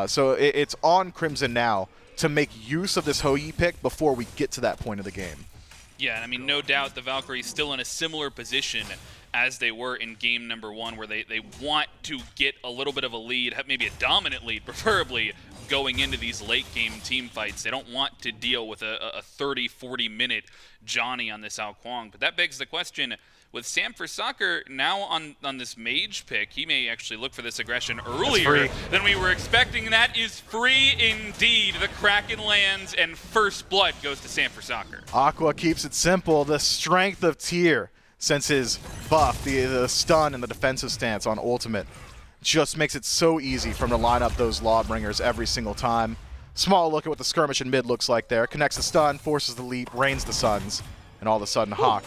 Speaker 4: So it's on Crimson now to make use of this Huyi pick before we get to that point of the game.
Speaker 1: Yeah, and I mean, no doubt the Valkyries still in a similar position as they were in game number 1, where they want to get a little bit of a lead, maybe a dominant lead, preferably, going into these late game team fights. They don't want to deal with a 30, 40 minute Dzoni on this Kuang. But that begs the question, with Sam for Soccer now on this mage pick, he may actually look for this aggression earlier than we were expecting. That is free indeed. The Kraken lands and first blood goes to Sam for Soccer.
Speaker 4: Aqua keeps it simple. The strength of Tyr, since his buff, the stun and the defensive stance on ultimate, just makes it so easy for him to line up those Lawbringers every single time. Small look at what the skirmish in mid looks like there. Connects the stun, forces the leap, rains the suns, and all of a sudden Hawkk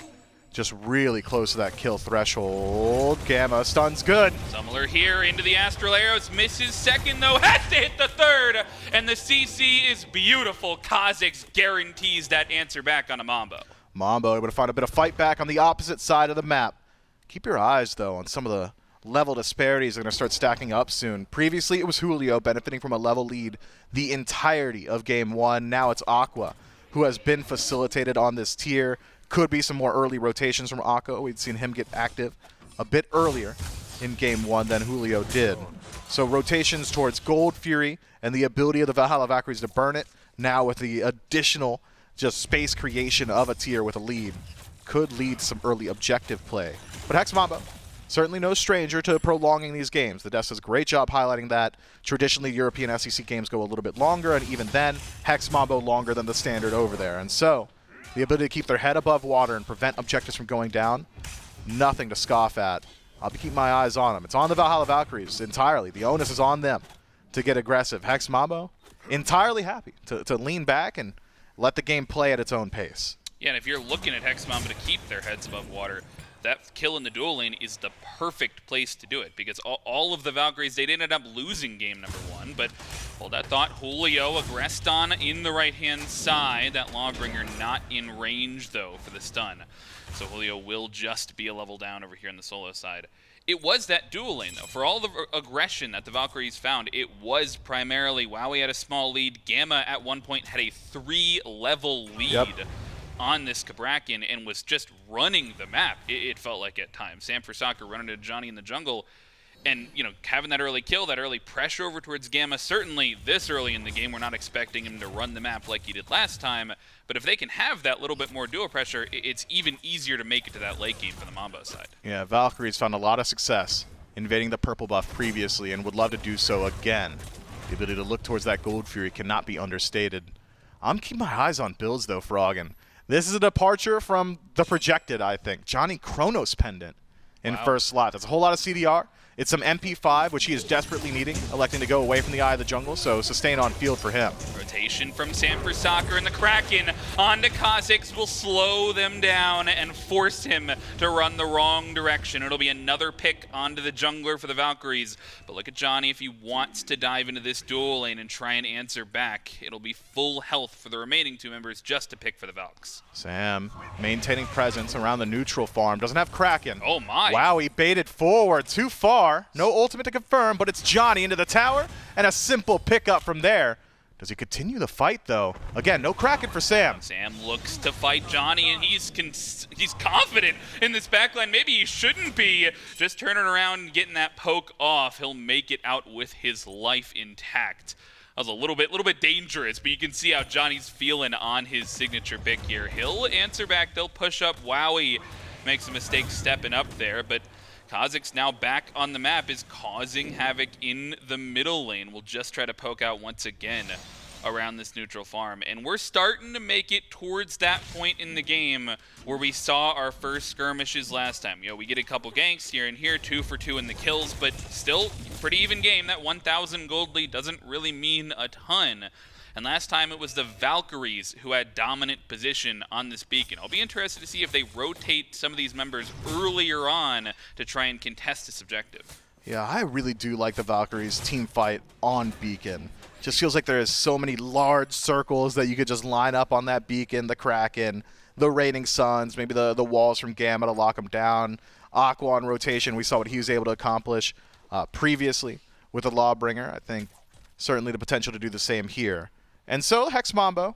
Speaker 4: just really close to that kill threshold. Gamma stun's good.
Speaker 1: Summoner here into the Astral Arrows, misses second though, has to hit the third, and the CC is beautiful. Cozyx guarantees that answer back on a Mambo.
Speaker 4: Mambo able to find a bit of fight back on the opposite side of the map. Keep your eyes, though, on some of the level disparities that are going to start stacking up soon. Previously, it was Julio benefiting from a level lead the entirety of Game 1. Now it's Aqua, who has been facilitated on this tier. Could be some more early rotations from Aqua. We'd seen him get active a bit earlier in Game 1 than Julio did. So rotations towards Gold Fury and the ability of the Valhalla Valkyries to burn it, now with the additional just space creation of a tier with a lead, could lead to some early objective play. But Hex Mambo, certainly no stranger to prolonging these games. The Devs does a great job highlighting that. Traditionally, European SEC games go a little bit longer, and even then, Hex Mambo longer than the standard over there. And so, the ability to keep their head above water and prevent objectives from going down, nothing to scoff at. I'll be keeping my eyes on them. It's on the Valhalla Valkyries entirely. The onus is on them to get aggressive. Hex Mambo, entirely happy to lean back and let the game play at its own pace.
Speaker 1: Yeah, and if you're looking at Hex Mambo to keep their heads above water, that kill in the dual lane is the perfect place to do it, because all of the Valkyries, they ended up losing game number 1, but hold that thought, Julio aggressed on in the right-hand side. That Lawbringer not in range, though, for the stun. So Julio will just be a level down over here on the solo side. It was that dual lane, though. For all the aggression that the Valkyries found, it was primarily Wowy had a small lead. Gamma at one point had a 3-level lead on this Cabrakan and was just running the map, it felt like at times. Sam for Soccer running to Dzoni in the jungle and, you know, having that early kill, that early pressure over towards Gamma. Certainly this early in the game, we're not expecting him to run the map like he did last time, but if they can have that little bit more duo pressure, it's even easier to make it to that late game for the Mambo side.
Speaker 4: Yeah, Valkyries found a lot of success invading the purple buff previously and would love to do so again. The ability to look towards that Gold Fury cannot be understated. I'm keeping my eyes on builds, though, Froggen. This is a departure from the projected, I think. Johnny Kronos Pendant in first slot. That's a whole lot of CDR. It's some MP5, which he is desperately needing, electing to go away from the eye of the jungle, so sustain on field for him.
Speaker 1: Rotation from Sam for Soccer, and the Kraken onto Cozyx will slow them down and force him to run the wrong direction. It'll be another pick onto the jungler for the Valkyries. But look at Johnny, if he wants to dive into this dual lane and try and answer back, it'll be full health for the remaining 2 members just to pick for the Valks.
Speaker 4: Sam maintaining presence around the neutral farm. Doesn't have Kraken.
Speaker 1: Oh my.
Speaker 4: Wow, he baited forward too far. No ultimate to confirm, but it's Johnny into the tower, and a simple pickup from there. Does he continue the fight, though? Again, no Kraken for Sam.
Speaker 1: Sam looks to fight Johnny, and he's confident in this backline. Maybe he shouldn't be. Just turning around and getting that poke off. He'll make it out with his life intact. That was a little bit dangerous, but you can see how Johnny's feeling on his signature pick here. He'll answer back. They'll push up. Wowy makes a mistake stepping up there, but Cozyx now back on the map is causing havoc in the middle lane. We'll just try to poke out once again around this neutral farm. And we're starting to make it towards that point in the game where we saw our first skirmishes last time. You know, we get a couple ganks here and here, 2 for 2 in the kills, but still pretty even game. That 1,000 gold lead doesn't really mean a ton. And last time it was the Valkyries who had dominant position on this beacon. I'll be interested to see if they rotate some of these members earlier on to try and contest this objective.
Speaker 4: Yeah, I really do like the Valkyries team fight on beacon. Just feels like there is so many large circles that you could just line up on that beacon, the Kraken, the Raining Suns, maybe the walls from Gamma to lock them down. Aqua on rotation, we saw what he was able to accomplish previously with the Lawbringer. I think certainly the potential to do the same here. And so Hex Mambo,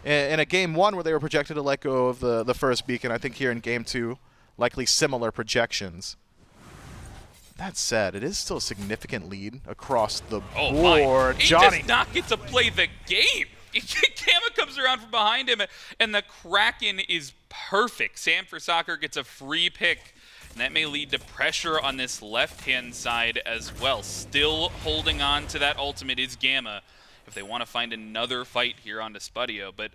Speaker 4: in a Game 1 where they were projected to let go of the first beacon, I think here in Game 2, likely similar projections. That said, it is still a significant lead across the board.
Speaker 1: He
Speaker 4: Johnny
Speaker 1: does not get to play the game. Gamma comes around from behind him, and the Kraken is perfect. Sam for Soccer gets a free pick, and that may lead to pressure on this left-hand side as well. Still holding on to that ultimate is Gamma, if they want to find another fight here onto Spudio. But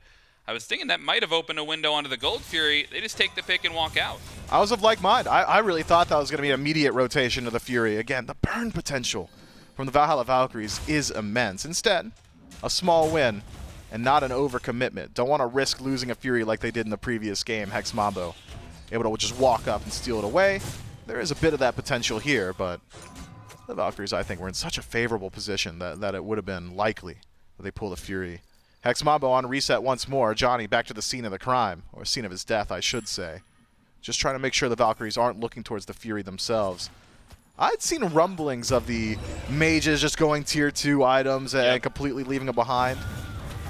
Speaker 1: I was thinking that might have opened a window onto the Gold Fury. They just take the pick and walk out.
Speaker 4: I was of like mind. I really thought that was going to be an immediate rotation to the Fury. Again, the burn potential from the Valhalla Valkyries is immense. Instead, a small win and not an overcommitment. Don't want to risk losing a Fury like they did in the previous game. Hex Mambo able to just walk up and steal it away. There is a bit of that potential here, but the Valkyries, I think, were in such a favorable position that it would have been likely that they pull the Fury. Hex Mambo on reset once more. Dzoni back to the scene of the crime, or scene of his death, I should say. Just trying to make sure the Valkyries aren't looking towards the Fury themselves. I'd seen rumblings of the mages just going tier 2 items and completely leaving them behind.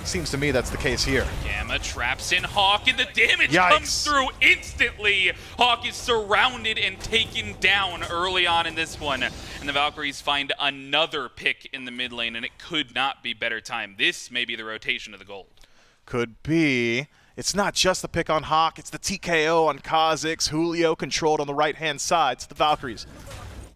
Speaker 4: Seems to me that's the case here.
Speaker 1: Gamma traps in Hawkk, and the damage
Speaker 4: Yikes.
Speaker 1: comes through instantly. Hawkk is surrounded and taken down early on in this one. And the Valkyries find another pick in the mid lane, and it could not be better time. This may be the rotation of the gold.
Speaker 4: Could be. It's not just the pick on Hawkk, it's the TKO on Cozyx. Julio controlled on the right-hand side. It's the Valkyries.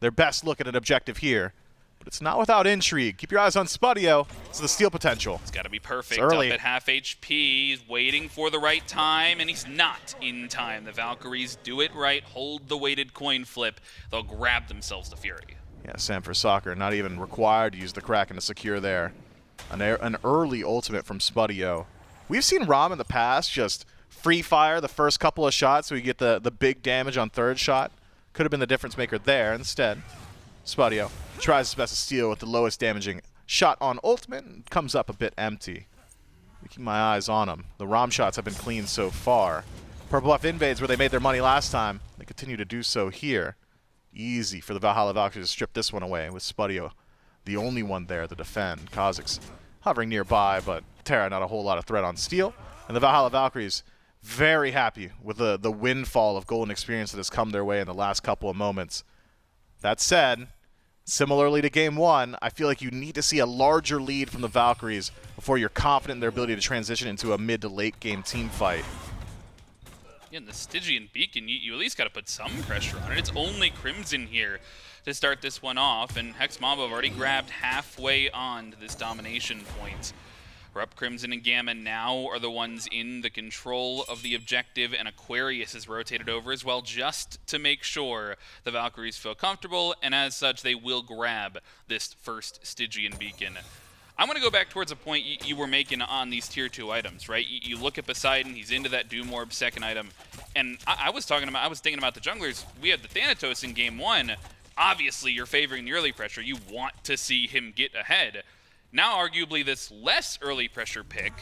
Speaker 4: Their best look at an objective here. But it's not without intrigue. Keep your eyes on Spudio. It's the steal potential.
Speaker 1: It's got to be perfect.
Speaker 4: It's early.
Speaker 1: Up at half HP. He's waiting for the right time, and he's not in time. The Valkyries do it right, hold the weighted coin flip. They'll grab themselves the Fury.
Speaker 4: Yeah, Sam for soccer. Not even required to use the Kraken to secure there. An early ultimate from Spudio. We've seen Rama in the past just free fire the first couple of shots so we get the big damage on third shot. Could have been the difference maker there. Instead, Spudio tries his best to steal with the lowest damaging shot on ultimate and comes up a bit empty. Keep my eyes on him. The Rom shots have been clean so far. Purple Buff invades where they made their money last time. They continue to do so here. Easy for the Valhalla Valkyries to strip this one away with Spudio, the only one there to defend. Cozyx hovering nearby, but Terra not a whole lot of threat on steal. And the Valhalla Valkyries very happy with the windfall of golden experience that has come their way in the last couple of moments. That said, similarly to Game 1, I feel like you need to see a larger lead from the Valkyries before you're confident in their ability to transition into a mid to late game team fight.
Speaker 1: Yeah, and the Stygian Beacon, you at least got to put some pressure on it. It's only Crimson here to start this one off, and Hex Mambo have already grabbed halfway on to this domination point. ErupTCrimson and Gamma now are the ones in the control of the objective, and Aquarius is rotated over as well just to make sure the Valkyries feel comfortable, and as such, they will grab this first Stygian Beacon. I'm going to go back towards a point you were making on these tier 2 items, right? You look at Poseidon, he's into that Doom Orb second item, and I was thinking about the junglers. We had the Thanatos in Game 1. Obviously, you're favoring the early pressure. You want to see him get ahead. Now, arguably, this less early pressure pick,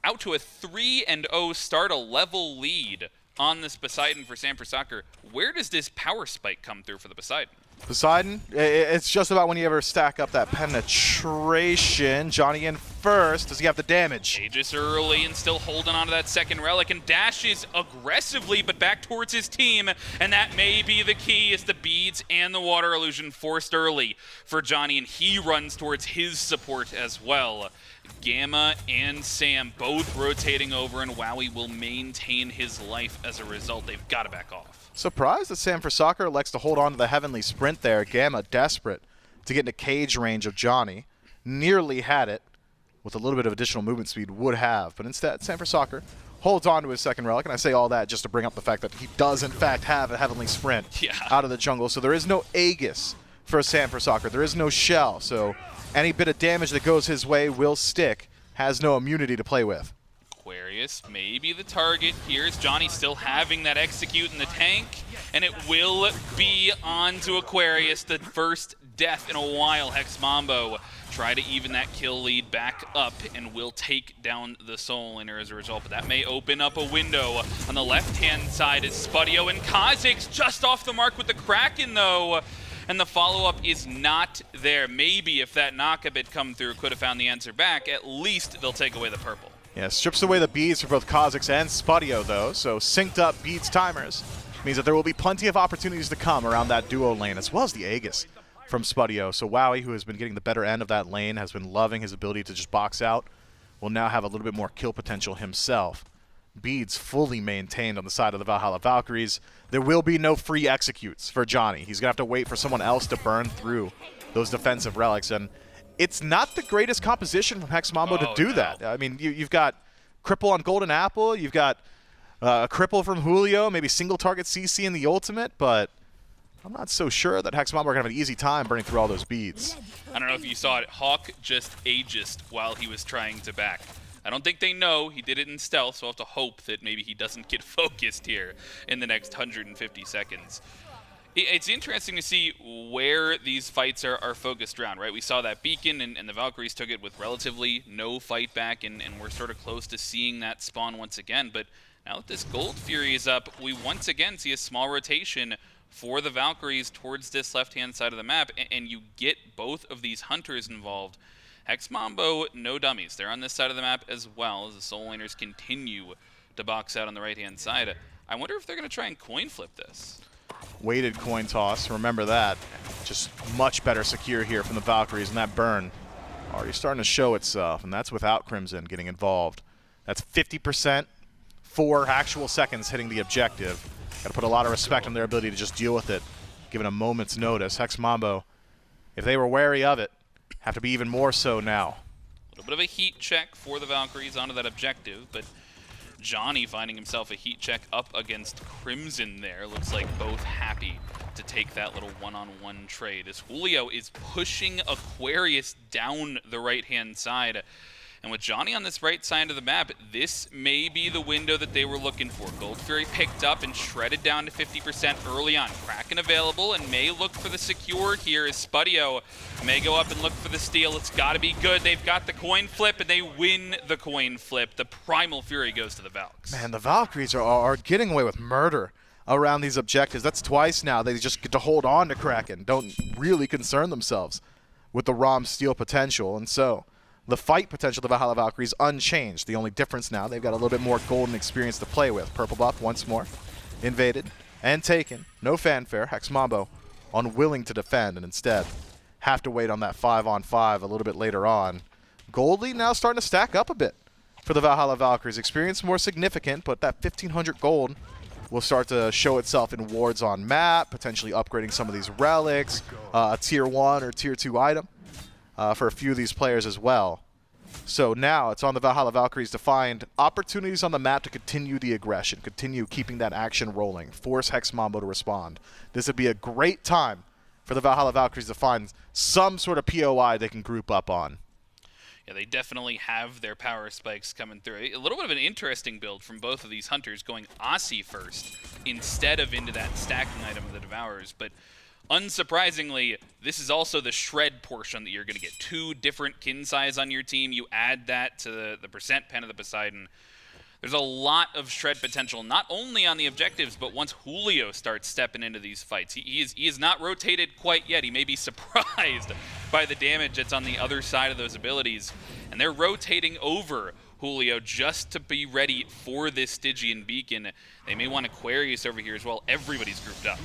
Speaker 1: out to a 3-0 start a level lead on this Poseidon for Sam for Soccer. Where does this power spike come through for the Poseidon?
Speaker 4: Poseidon, it's just about when you ever stack up that penetration. Dzoni in first. Does he have the damage?
Speaker 1: Aegis early and still holding on to that second relic, and dashes aggressively but back towards his team, and that may be the key as the beads and the water illusion forced early for Dzoni, and he runs towards his support as well. Gamma and Sam both rotating over, and Wowy will maintain his life as a result. They've got to back off.
Speaker 4: Surprised that Sam for Soccer elects to hold on to the Heavenly Sprint there. Gamma desperate to get into cage range of Dzoni. Nearly had it with a little bit of additional movement speed would have, but instead Sam for Soccer holds on to his second relic, and I say all that just to bring up the fact that he does in fact have a Heavenly Sprint out of the jungle, so there is no Aegis for Sam for Soccer. There is no shell, so any bit of damage that goes his way will stick. Has no immunity to play with.
Speaker 1: Aquarius may be the target. Here's Dzoni still having that execute in the tank, and it will be on to Aquarius, the first death in a while. Hex Mambo try to even that kill lead back up and will take down the Soul Inner as a result, but that may open up a window. On the left-hand side is Spudio, and Cozyx just off the mark with the Kraken, though. And the follow-up is not there. Maybe if that knockup had come through, could have found the answer back. At least they'll take away the purple.
Speaker 4: Yeah, strips away the beads for both Cozyx and Spudio, though, so synced up beads timers means that there will be plenty of opportunities to come around that duo lane, as well as the Aegis from Spudio. So Wowy, who has been getting the better end of that lane, has been loving his ability to just box out, will now have a little bit more kill potential himself. Beads fully maintained on the side of the Valhalla Valkyries. There will be no free executes for Dzoni. He's going to have to wait for someone else to burn through those defensive relics, and it's not the greatest composition from Hex Mambo to do that. I mean, you've got Cripple on Golden Apple, you've got a Cripple from Julio, maybe single target CC in the ultimate, but I'm not so sure that Hex Mambo are going to have an easy time burning through all those beads.
Speaker 1: I don't know if you saw it. Hawkk just Aegis'd while he was trying to back. I don't think they know he did it in stealth, so I'll have to hope that maybe he doesn't get focused here in the next 150 seconds. It's interesting to see where these fights are focused around, right? We saw that beacon, and the Valkyries took it with relatively no fight back, and we're sort of close to seeing that spawn once again. But now that this Gold Fury is up, we once again see a small rotation for the Valkyries towards this left-hand side of the map, and you get both of these hunters involved. Hex Mambo, no dummies. They're on this side of the map as well, as the Soul Laners continue to box out on the right-hand side. I wonder if they're going to try and coin flip this.
Speaker 4: Weighted coin toss, remember that. Just much better secure here from the Valkyries, and that burn already starting to show itself, and that's without Crimson getting involved. That's 50%, 4 actual seconds hitting the objective. Got to put a lot of respect on their ability to just deal with it, given a moment's notice. Hex Mambo, if they were wary of it, have to be even more so now.
Speaker 1: A little bit of a heat check for the Valkyries onto that objective, but Dzoni finding himself a heat check up against Crimson there. Looks like both happy to take that little one-on-one trade, as Julio is pushing Aquarius down the right-hand side. And with Dzoni on this right side of the map, this may be the window that they were looking for. Gold Fury picked up and shredded down to 50% early on. Kraken available and may look for the secure here as Spudio may go up and look for the steal. It's got to be good. They've got the coin flip, and they win the coin flip. The Primal Fury goes to the Valks.
Speaker 4: Man, the Valkyries are getting away with murder around these objectives. That's twice now. They just get to hold on to Kraken. Don't really concern themselves with the ROM steal potential, and so the fight potential of the Valhalla Valkyries unchanged. The only difference now, they've got a little bit more golden experience to play with. Purple buff once more, invaded and taken. No fanfare. Hex Mambo unwilling to defend, and instead have to wait on that 5-on-5 a little bit later on. Goldie now starting to stack up a bit for the Valhalla Valkyries. Experience more significant, but that 1,500 gold will start to show itself in wards on map, potentially upgrading some of these relics, a tier 1 or tier 2 item. For a few of these players as well. So now it's on the Valhalla Valkyries to find opportunities on the map to continue the aggression, continue keeping that action rolling, force Hex Mambo to respond. This would be a great time for the Valhalla Valkyries to find some sort of POI they can group up on.
Speaker 1: Yeah, they definitely have their power spikes coming through. A little bit of an interesting build from both of these hunters, going Aussie first instead of into that stacking item of the Devourers. But unsurprisingly, this is also the shred portion that you're going to get. 2 different kin size on your team. You add that to the percent pen of the Poseidon. There's a lot of shred potential, not only on the objectives, but once Julio starts stepping into these fights. He is not rotated quite yet. He may be surprised by the damage that's on the other side of those abilities. And they're rotating over Julio just to be ready for this Stygian beacon. They may want Aquarius over here as well. Everybody's grouped up.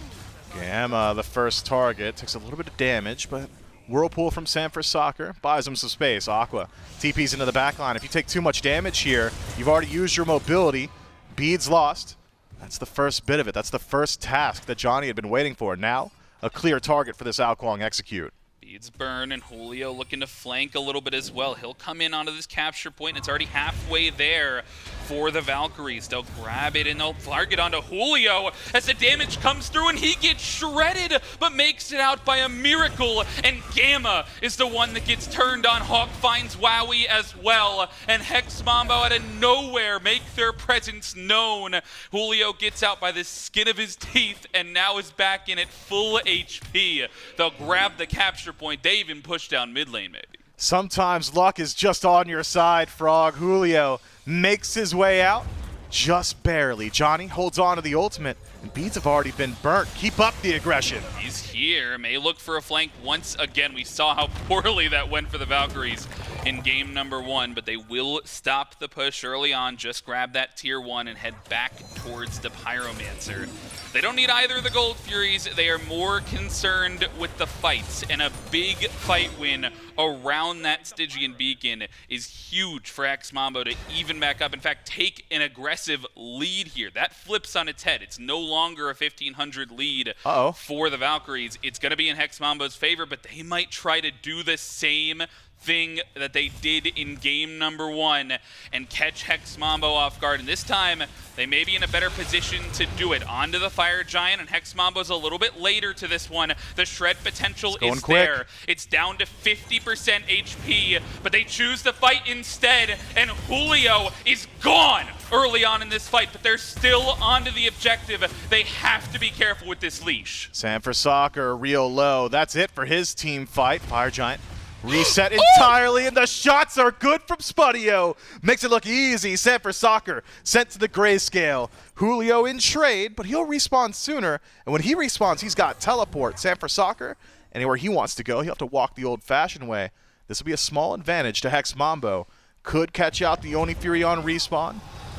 Speaker 4: Gamma, the first target, takes a little bit of damage, but Whirlpool from Sanford Soccer buys him some space. Aqua TP's into the back line. If you take too much damage here, you've already used your mobility. Beads lost. That's the first bit of it. That's the first task that Dzoni had been waiting for. Now, a clear target for this Kuang execute.
Speaker 1: Beads burn, and Julio looking to flank a little bit as well. He'll come in onto this capture point, and it's already halfway there for the Valkyries. They'll grab it, and they'll target onto Julio as the damage comes through, and he gets shredded, but makes it out by a miracle. And Gamma is the one that gets turned on. Hawkk finds Wowy as well, and Hex Mambo out of nowhere make their presence known. Julio gets out by the skin of his teeth, and now is back in at full HP. They'll grab the capture point. They even push down mid lane, maybe.
Speaker 4: Sometimes luck is just on your side, Frog. Julio makes his way out, just barely. Dzoni holds on to the ultimate, and beads have already been burnt. Keep up the aggression.
Speaker 1: He's here, may look for a flank once again. We saw how poorly that went for the Valkyries in game number 1, but they will stop the push early on, just grab that tier 1 and head back towards the Pyromancer. They don't need either of the Gold Furies. They are more concerned with the fights, and a big fight win around that Stygian beacon is huge for Hex Mambo to even back up. In fact, take an aggressive lead here. That flips on its head. It's no longer a 1,500 lead for the Valkyries. It's going to be in Hex Mambo's favor, but they might try to do the same thing that they did in game number 1 and catch Hex Mambo off guard. And this time, they may be in a better position to do it. Onto the Fire Giant, and Hex Mambo's a little bit later to this one. The shred potential is there. It's down to 50% HP, but they choose to fight instead, and Julio is gone early on in this fight, but they're still onto the objective. They have to be careful with this leash.
Speaker 4: Sanford Soccer real low. That's it for his team fight. Fire Giant reset entirely, and the shots are good from Spudio. Makes it look easy. Sanford Soccer sent to the grayscale. Julio in trade, but he'll respawn sooner. And when he respawns, he's got teleport. Sanford Soccer, anywhere he wants to go, he'll have to walk the old-fashioned way. This will be a small advantage to Hex Mambo. Could catch out the Oni Fury on respawn.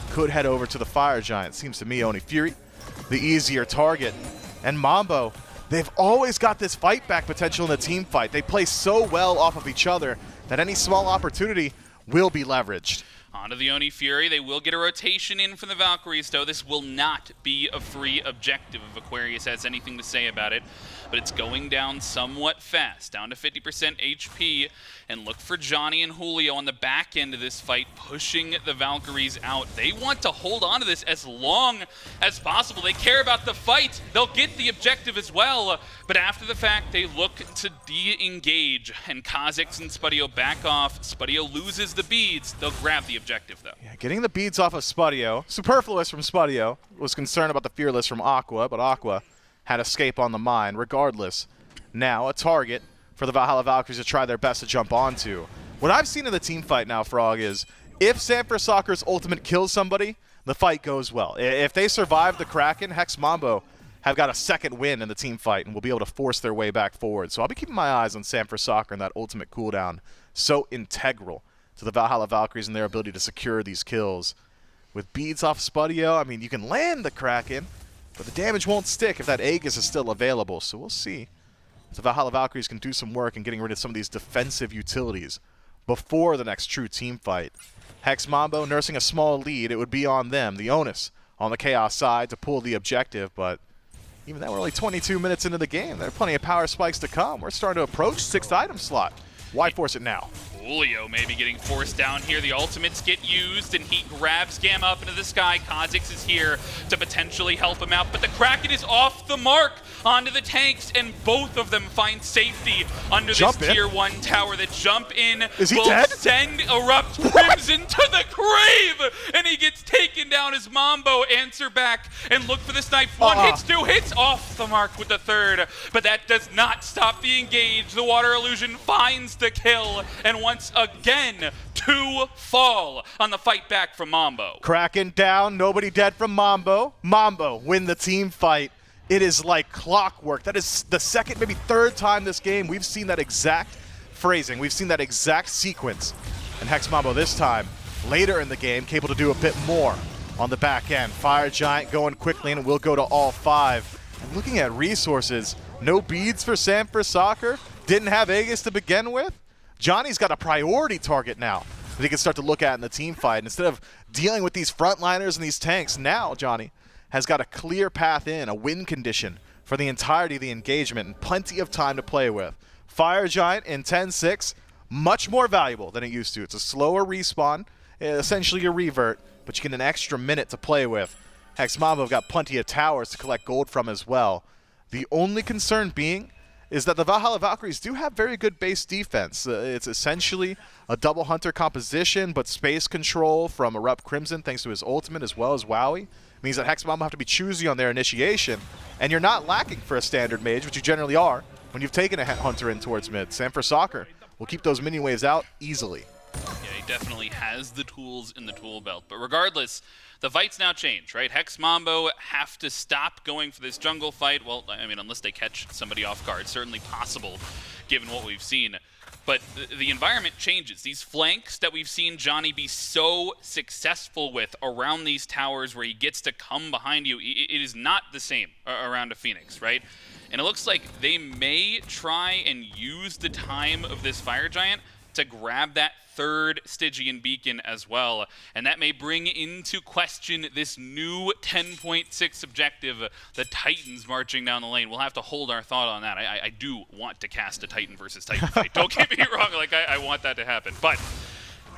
Speaker 4: Could head over to the Fire Giant. Seems to me Oni Fury, the easier target. And Mambo, they've always got this fight back potential in the team fight. They play so well off of each other that any small opportunity will be leveraged.
Speaker 1: Onto the Oni Fury. They will get a rotation in from the Valkyries, though. This will not be a free objective if Aquarius has anything to say about it. But it's going down somewhat fast, down to 50% HP. And look for Dzoni and Julio on the back end of this fight, pushing the Valkyries out. They want to hold on to this as long as possible. They care about the fight. They'll get the objective as well. But after the fact, they look to de-engage. And Cozyx and Spudio back off. Spudio loses the beads. They'll grab the objective, though.
Speaker 4: Yeah, getting the beads off of Spudio. Superfluous from Spudio. Was concerned about the Fearless from Aqua, but Aqua had escape on the mine. Regardless, now a target for the Valhalla Valkyries to try their best to jump onto. What I've seen in the team fight now, Frog, is if Sanford Soccer's ultimate kills somebody, the fight goes well. If they survive the Kraken, Hex Mambo have got a second win in the team fight and will be able to force their way back forward. So I'll be keeping my eyes on Sanford Soccer and that ultimate cooldown. So integral to the Valhalla Valkyries and their ability to secure these kills. With beads off Spudio, I mean, you can land the Kraken, but the damage won't stick if that Aegis is still available. So we'll see if the Valhalla Valkyries can do some work in getting rid of some of these defensive utilities before the next true team fight. Hex Mambo nursing a small lead. It would be on them, the onus on the Chaos side, to pull the objective, but even then, we're only 22 minutes into the game. There are plenty of power spikes to come. We're starting to approach 6th item slot. Why force it now?
Speaker 1: Julio maybe getting forced down here. The ultimates get used, and he grabs Gamma up into the sky. Cozyx is here to potentially help him out, but the Kraken is off the mark onto the tanks, and both of them find safety under this tier 1 tower. The jump in will send ErupTCrimson to the grave, and he gets taken down as Mambo answer back and look for the snipe. 1 hits, 2 hits, off the mark with the 3rd, but that does not stop the engage. The water illusion finds the kill, and once again, 2 fall on the fight back from Mambo.
Speaker 4: Kraken down, nobody dead from Mambo. Mambo win the team fight. It is like clockwork. That is the second, maybe 3rd time this game we've seen that exact phrasing. We've seen that exact sequence. And Hex Mambo this time, later in the game, capable to do a bit more on the back end. Fire Giant going quickly, and we'll go to all 5. And looking at resources, no beads for Sanford Soccer. Didn't have Aegis to begin with. Johnny's got a priority target now that he can start to look at in the team fight. And instead of dealing with these frontliners and these tanks, now Johnny has got a clear path in, a win condition for the entirety of the engagement, and plenty of time to play with. Fire Giant in 10-6, much more valuable than it used to. It's a slower respawn, essentially a revert, but you get an extra minute to play with. Hex Mambo have got plenty of towers to collect gold from as well. The only concern being is that the Valhalla Valkyries do have very good base defense. It's essentially a double hunter composition, but space control from ErupTCrimson, thanks to his ultimate, as well as Wowy, means that Hex Mambo have to be choosy on their initiation, and you're not lacking for a standard mage, which you generally are when you've taken a hunter in towards mid. Sanford Soccer will keep those mini waves out easily.
Speaker 1: Yeah, he definitely has the tools in the tool belt. But regardless, the fight's now changed, right? Hex Mambo have to stop going for this jungle fight. Well, I mean, unless they catch somebody off guard. Certainly possible, given what we've seen. But the environment changes. These flanks that we've seen Johnny be so successful with around these towers where he gets to come behind you, it is not the same around a Phoenix, right? And it looks like they may try and use the time of this Fire Giant to grab that third Stygian beacon as well, and that may bring into question this new 10.6 objective, the Titans marching down the lane. We'll have to hold our thought on that. I do want to cast a Titan versus Titan fight. Don't get me wrong, like I want that to happen. But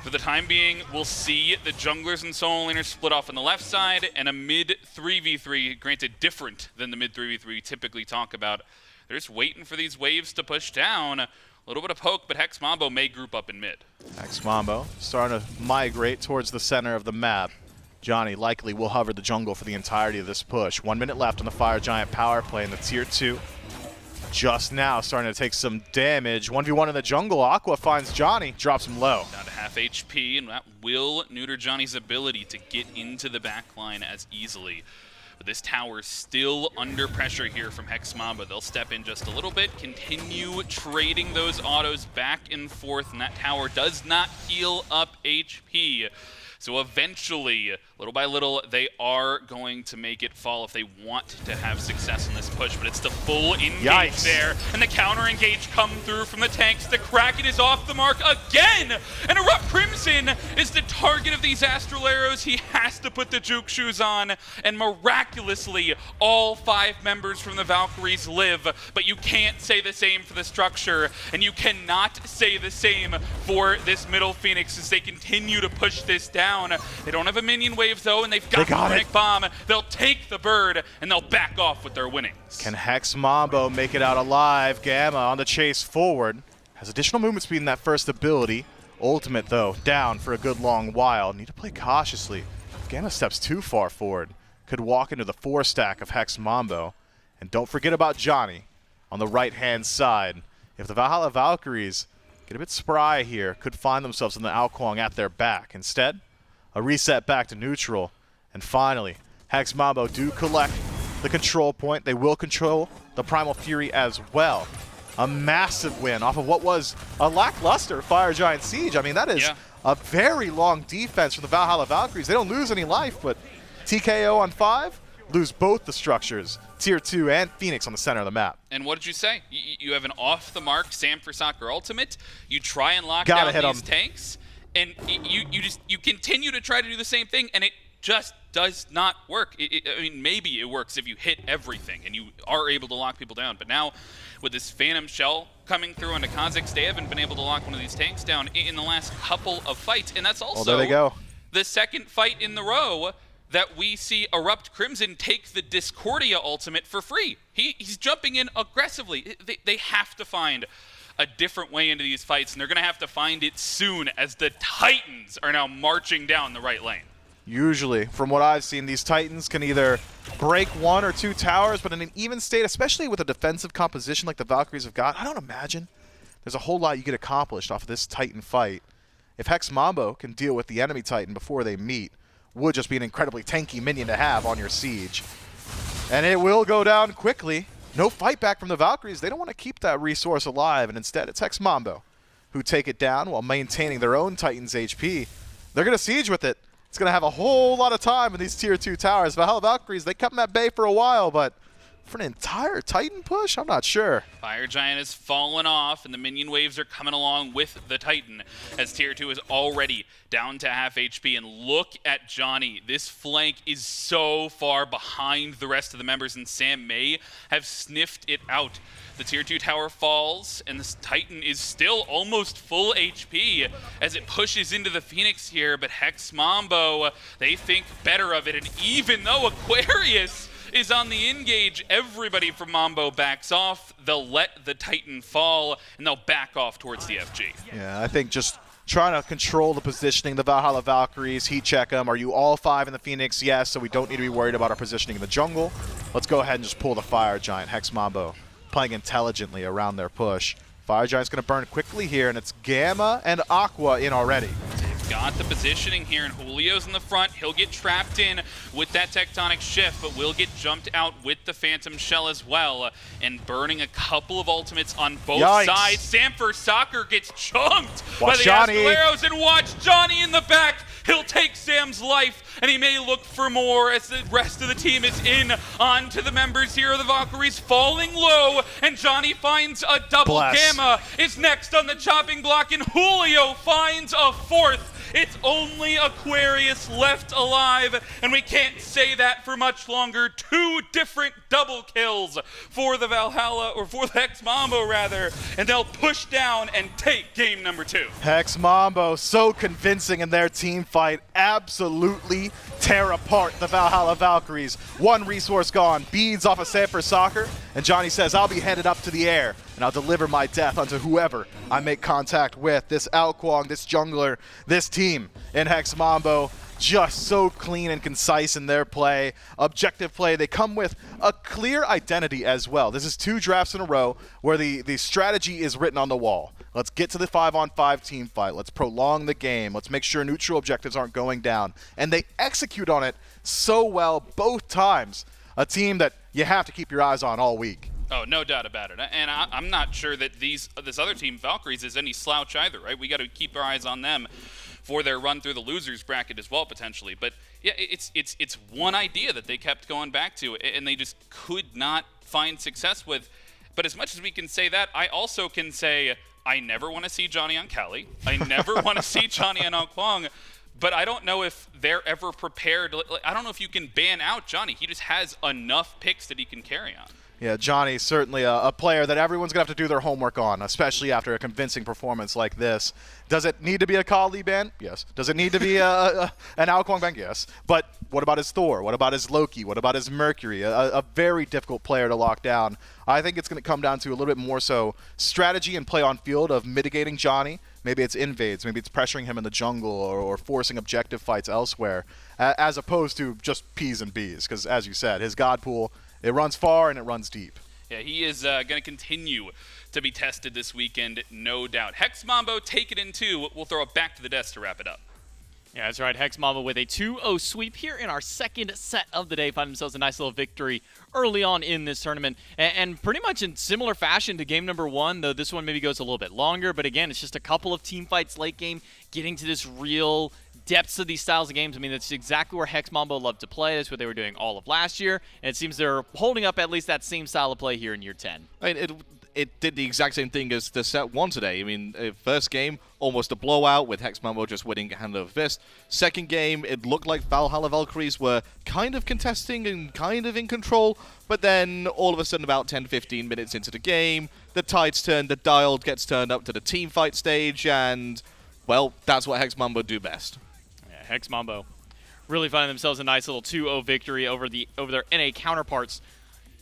Speaker 1: for the time being, we'll see the junglers and solo laners split off on the left side, and a mid 3v3, granted different than the mid 3v3 we typically talk about. They're just waiting for these waves to push down. A little bit of poke, but Hex Mambo may group up in mid.
Speaker 4: Hex Mambo starting to migrate towards the center of the map. Dzoni likely will hover the jungle for the entirety of this push. 1 minute left on the Fire Giant power play in the tier 2. Just now starting to take some damage. 1v1 in the jungle. Aqua finds Dzoni, drops him low.
Speaker 1: Down to half HP, and that will neuter Johnny's ability to get into the backline as easily. But this tower is still under pressure here from Hex Mambo. They'll step in just a little bit, continue trading those autos back and forth, and that tower does not heal up HP. So eventually, little by little, they are going to make it fall if they want to have success in this push. But it's the full engage there, and the counter engage come through from the tanks. The Kraken is off the mark again, and ErupTCrimson is the target of these astral arrows. He has to put the juke shoes on, and miraculously, all 5 members from the Valkyries live. But you can't say the same for the structure, and you cannot say the same for this middle Phoenix as they continue to push this down. They don't have a minion wave though, and they've got the Panic Bomb. They'll take the bird, and they'll back off with their winnings.
Speaker 4: Can Hex Mambo make it out alive? Gamma on the chase forward. Has additional movement speed in that first ability. Ultimate though, down for a good long while. Need to play cautiously. If Gamma steps too far forward, could walk into the 4 stack of Hex Mambo. And don't forget about Dzoni on the right-hand side. If the Valhalla Valkyries get a bit spry here, could find themselves in the Kuang at their back. Instead, a reset back to neutral. And finally, Hex Mambo do collect the control point. They will control the Primal Fury as well. A massive win off of what was a lackluster Fire Giant siege. I mean, that is a very long defense from the Valhalla Valkyries. They don't lose any life, but TKO on 5, lose both the structures, Tier 2 and Phoenix on the center of the map.
Speaker 1: And what did you say? You have an off-the-mark Sam for Soccer ultimate. You try and lock down these tanks, and you continue to try to do the same thing, and it just does not work. I mean, maybe it works if you hit everything and you are able to lock people down. But now, with this Phantom Shell coming through onto Cozyx, they haven't been able to lock one of these tanks down in the last couple of fights. And that's also
Speaker 4: there they go.
Speaker 1: The second fight in the row that we see ErupTCrimson take the Discordia ultimate for free. He's jumping in aggressively. They have to find a different way into these fights, and they're going to have to find it soon as the Titans are now marching down the right lane.
Speaker 4: Usually, from what I've seen, these Titans can either break 1 or 2 towers, but in an even state, especially with a defensive composition like the Valkyries have got, I don't imagine there's a whole lot you get accomplished off of this Titan fight. If Hex Mambo can deal with the enemy Titan before they meet, would just be an incredibly tanky minion to have on your siege. And it will go down quickly. No fight back from the Valkyries. They don't want to keep that resource alive, and instead it's Hex Mambo who take it down while maintaining their own Titan's HP. They're going to siege with it. It's going to have a whole lot of time in these Tier 2 towers. Valhalla Valkyries, they kept them at bay for a while, but for an entire Titan push, I'm not sure.
Speaker 1: Fire Giant has fallen off, and the minion waves are coming along with the Titan, as Tier 2 is already down to half HP. And look at Dzoni. This flank is so far behind the rest of the members, and Sam may have sniffed it out. The Tier 2 tower falls, and this Titan is still almost full HP as it pushes into the Phoenix here, but Hex Mambo, they think better of it, and even though Aquarius is on the engage, everybody from Mambo backs off. They'll let the Titan fall, and they'll back off towards the FG.
Speaker 4: Yeah, I think just trying to control the positioning. The Valhalla Valkyries, heat check them. Are you all 5 in the Phoenix? Yes, so we don't need to be worried about our positioning in the jungle. Let's go ahead and just pull the Fire Giant. Hex Mambo playing intelligently around their push. Fire Giant's going to burn quickly here, and it's Gamma and Aqua in already.
Speaker 1: Got the positioning here, and Julio's in the front. He'll get trapped in with that tectonic shift, but will get jumped out with the Phantom Shell as well, and burning a couple of ultimates on both sides. Sam for Soccer gets chunked by the Astral Arrows, and watch Dzoni in the back. He'll take Sam's life, and he may look for more as the rest of the team is in onto the members here of the Valkyries, falling low, and Johnny finds a double. Gamma is next on the chopping block, and Julio finds a fourth. It's only Aquarius left alive, and we can't say that for much longer. 2 different double kills for the Valhalla, or for the Hex Mambo rather, and they'll push down and take game number 2.
Speaker 4: Hex Mambo, so convincing in their team fight, absolutely tear apart the Valhalla Valkyries. 1 resource gone, beads off a save for soccer, and Johnny says, I'll be headed up to the air, and I'll deliver my death unto whoever I make contact with. This Kuang, this jungler, this team in Hex Mambo, just so clean and concise in their play. Objective play. They come with a clear identity as well. This is 2 drafts in a row where the strategy is written on the wall. Let's get to the 5-on-5 team fight. Let's prolong the game. Let's make sure neutral objectives aren't going down. And they execute on it so well both times. A team that you have to keep your eyes on all week.
Speaker 1: Oh, no doubt about it. And I'm not sure that this other team, Valkyries, is any slouch either, right? We got to keep our eyes on them for their run through the losers bracket as well, potentially. But yeah, it's one idea that they kept going back to, and they just could not find success with. But as much as we can say that, I also can say I never want to see Johnny on Cali. I never want to see Johnny on Kuang. But I don't know if they're ever prepared. I don't know if you can ban out Johnny. He just has enough picks that he can carry on.
Speaker 4: Yeah, Johnny's certainly a player that everyone's going to have to do their homework on, especially after a convincing performance like this. Does it need to be a Kali ban? Yes. Does it need to be an Kuang ban? Yes. But what about his Thor? What about his Loki? What about his Mercury? A very difficult player to lock down. I think it's going to come down to a little bit more so strategy and play on field of mitigating Johnny. Maybe it's invades, maybe it's pressuring him in the jungle or forcing objective fights elsewhere, as opposed to just P's and B's. Because as you said, his God pool, it runs far and it runs deep.
Speaker 1: Yeah, he is going to continue to be tested this weekend, no doubt. Hex Mambo, take it in 2. We'll throw it back to the desk to wrap it up.
Speaker 2: Yeah, that's right. Hex Mambo with a 2-0 sweep here in our second set of the day. Find themselves a nice little victory early on in this tournament. And pretty much in similar fashion to game number 1, though this one maybe goes a little bit longer. But again, it's just a couple of team fights late game, getting to this real depths of these styles of games. I mean, that's exactly where Hex Mambo loved to play. That's what they were doing all of last year. And it seems they're holding up at least that same style of play here in year 10.
Speaker 3: I mean, it did the exact same thing as the set 1 today. I mean, first game, almost a blowout with Hex Mambo just winning hand over fist. Second game, it looked like Valhalla Valkyries were kind of contesting and kind of in control, but then all of a sudden about 10-15 minutes into the game, the tide's turned, the dial gets turned up to the team fight stage, and, well, that's what Hex Mambo do best.
Speaker 2: Yeah, Hex Mambo really finding themselves a nice little 2-0 victory over their NA counterparts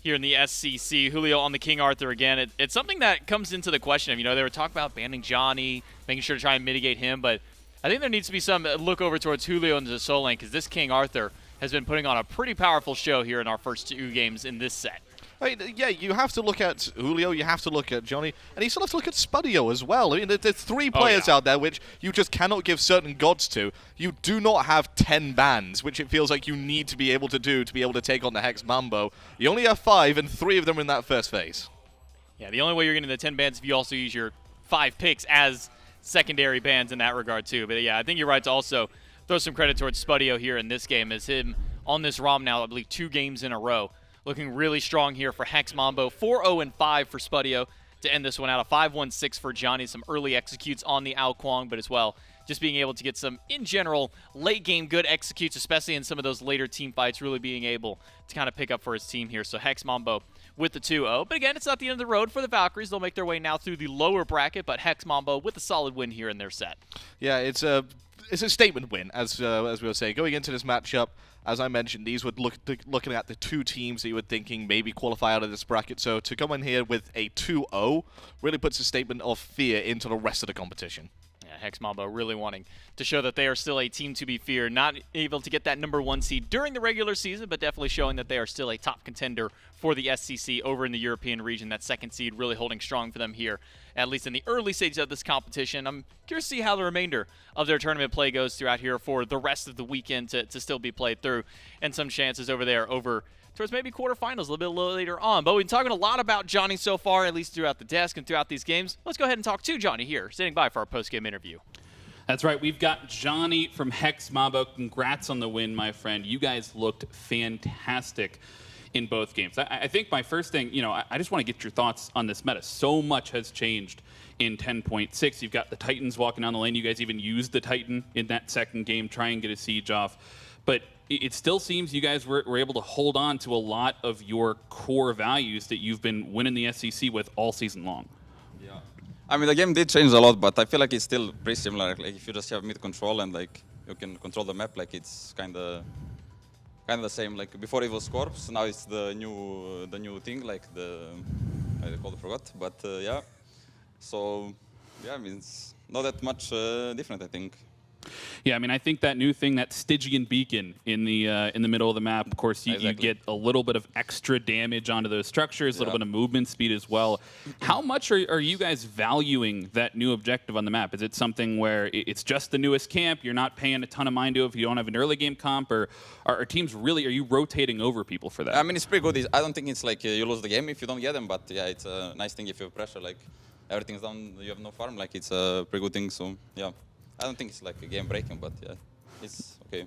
Speaker 2: here in the SCC. Julio on the King Arthur again. It's something that comes into the question of, they were talking about banning Johnny, making sure to try and mitigate him, but I think there needs to be some look over towards Julio and the Soul Lane, because this King Arthur has been putting on a pretty powerful show here in our first 2 games in this set.
Speaker 3: I mean, yeah, you have to look at Julio, you have to look at Johnny, and you still have to look at Spudio as well. I mean, there's 3 players out there which you just cannot give certain gods to. You do not have 10 bans, which it feels like you need to be able to do to be able to take on the Hex Mambo. You only have 5, and 3 of them are in that first phase. Yeah,
Speaker 2: the only way you're getting the 10 bans if you also use your 5 picks as secondary bans in that regard too. But yeah, I think you're right to also throw some credit towards Spudio here in this game, as him on this ROM now, I believe 2 games in a row. Looking really strong here for Hex Mambo. 4-0-5 for Spudio to end this one out. A 5-1-6 for Johnny. Some early executes on the Kuang, but as well, just being able to get some, in general, late game good executes, especially in some of those later team fights, really being able to kind of pick up for his team here. So Hex Mambo with the 2-0. But again, it's not the end of the road for the Valkyries. They'll make their way now through the lower bracket, but Hex Mambo with a solid win here in their set.
Speaker 3: Yeah, it's a statement win, as we were saying. Going into this matchup, as I mentioned, these would looking at the 2 teams that you were thinking maybe qualify out of this bracket. So to come in here with a 2-0 really puts a statement of fear into the rest of the competition.
Speaker 2: Yeah, Hex Mambo really wanting to show that they are still a team to be feared. Not able to get that number 1 seed during the regular season, but definitely showing that they are still a top contender for the SCC over in the European region. That 2nd seed really holding strong for them here, at least in the early stages of this competition. I'm curious to see how the remainder of their tournament play goes throughout here for the rest of the weekend to still be played through, and some chances over there over towards maybe quarterfinals a little later on. But we've been talking a lot about Johnny so far, at least throughout the desk and throughout these games. Let's go ahead and talk to Johnny here, standing by for our post-game interview.
Speaker 1: That's right. We've got Dzoni from Hex Mambo. Congrats on the win, my friend. You guys looked fantastic in both games. I think my first thing, I just want to get your thoughts on this meta. So much has changed in 10.6. You've got the Titans walking down the lane. You guys even used the Titan in that second game, try and get a siege off. But it still seems you guys were able to hold on to a lot of your core values that you've been winning the SEC with all season long.
Speaker 6: Yeah. I mean, the game did change a lot, but I feel like it's still pretty similar. Like, if you just have mid control and like you can control the map, like it's kind of the same. Like before it was Corpse, now it's the new thing, like I forgot. But yeah, so yeah, I mean it's not that much different, I think.
Speaker 1: Yeah, I mean, I think that new thing, that Stygian beacon in the middle of the map, of course, you get a little bit of extra damage onto those structures, a little bit of movement speed as well. How much are you guys valuing that new objective on the map? Is it something where it's just the newest camp, you're not paying a ton of mind to if you don't have an early game comp, or are teams really, are you rotating over people for that?
Speaker 6: I mean, it's pretty good. I don't think it's like you lose the game if you don't get them, but yeah, it's a nice thing if you have pressure, like everything's done, you have no farm, like it's a pretty good thing, so yeah. I don't think it's like a game breaking, but yeah, it's okay.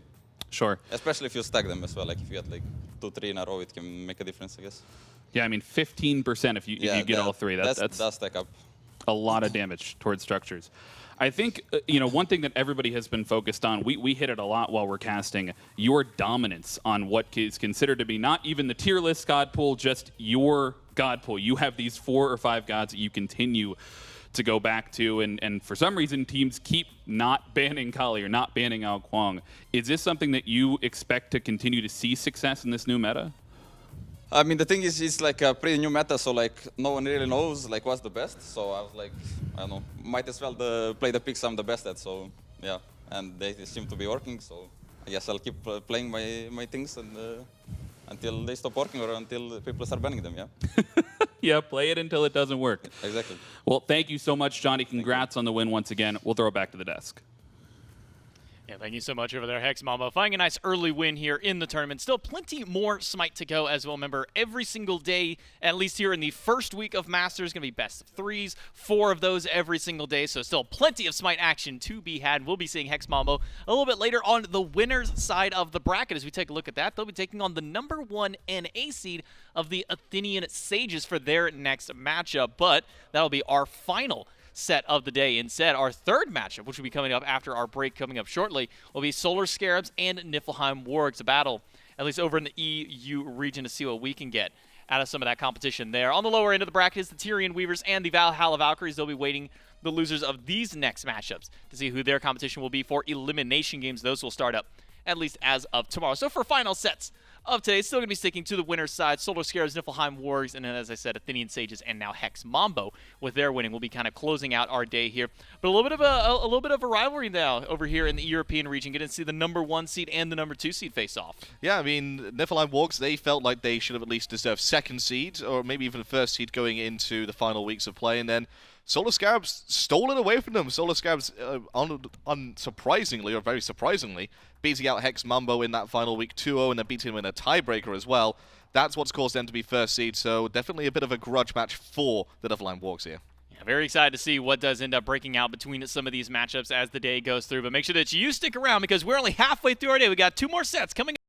Speaker 1: Sure.
Speaker 6: Especially if you stack them as well. Like if you get like 2-3 in a row, it can make a difference, I guess.
Speaker 1: Yeah, I mean 15% if you get all three. That's
Speaker 6: stack up.
Speaker 1: A lot of damage towards structures. I think one thing that everybody has been focused on. We hit it a lot while we're casting. Your dominance on what is considered to be not even the tier list god pool, just your god pool. You have these 4 or 5 gods that you continue to go back to, and for some reason teams keep not banning Kali or not banning out Kuang. Is this something that you expect to continue to see success in this new meta?
Speaker 6: I mean, the thing is, it's like a pretty new meta, so like no one really knows like what's the best. So I was like, I don't know, might as well play the picks I'm the best at. So yeah, and they seem to be working. So I guess I'll keep playing my things and until they stop working or until people start banning them. Yeah.
Speaker 1: Yeah, play it until it doesn't work.
Speaker 6: Exactly.
Speaker 1: Well, thank you so much, Dzoni. Congrats on the win once again. We'll throw it back to the desk.
Speaker 2: Yeah, thank you so much over there, Hex Mambo. Finding a nice early win here in the tournament. Still plenty more SMITE to go as well. Remember, every single day, at least here in the first week of Masters, going to be best of 3s, 4 of those every single day. So still plenty of SMITE action to be had. We'll be seeing Hex Mambo a little bit later on the winner's side of the bracket. As we take a look at that, they'll be taking on the #1 NA seed of the Athenian Sages for their next matchup. But that'll be our final set of the day. Instead, our third matchup, which will be coming up after our break coming up shortly, will be Solar Scarabs and Niflheim Wargs, a battle, at least over in the EU region, to see what we can get out of some of that competition there. On the lower end of the bracket is the Tyrian Weavers and the Valhalla Valkyries. They'll be waiting the losers of these next matchups to see who their competition will be for elimination games. Those will start up at least as of tomorrow. So for final sets of today, still going to be sticking to the winner's side. Solar Scarabs, Niflheim Wargs, and then, as I said, Athenian Sages, and now Hex Mambo with their winning. We'll be kind of closing out our day here. But a little bit of a rivalry now over here in the European region. Getting to see the #1 seed and the #2 seed face off.
Speaker 3: Yeah, I mean, Niflheim Wargs, they felt like they should have at least deserved 2nd seed, or maybe even 1st seed going into the final weeks of play, and then Solar Scarabs stole it away from them. Solar Scarabs, unsurprisingly, or very surprisingly, beating out Hex Mambo in that final week 2-0, and then beating him in a tiebreaker as well. That's what's caused them to be 1st seed, so definitely a bit of a grudge match for the Niflheim Wargs here.
Speaker 2: Yeah, very excited to see what does end up breaking out between some of these matchups as the day goes through. But make sure that you stick around because we're only halfway through our day. We got 2 more sets coming up.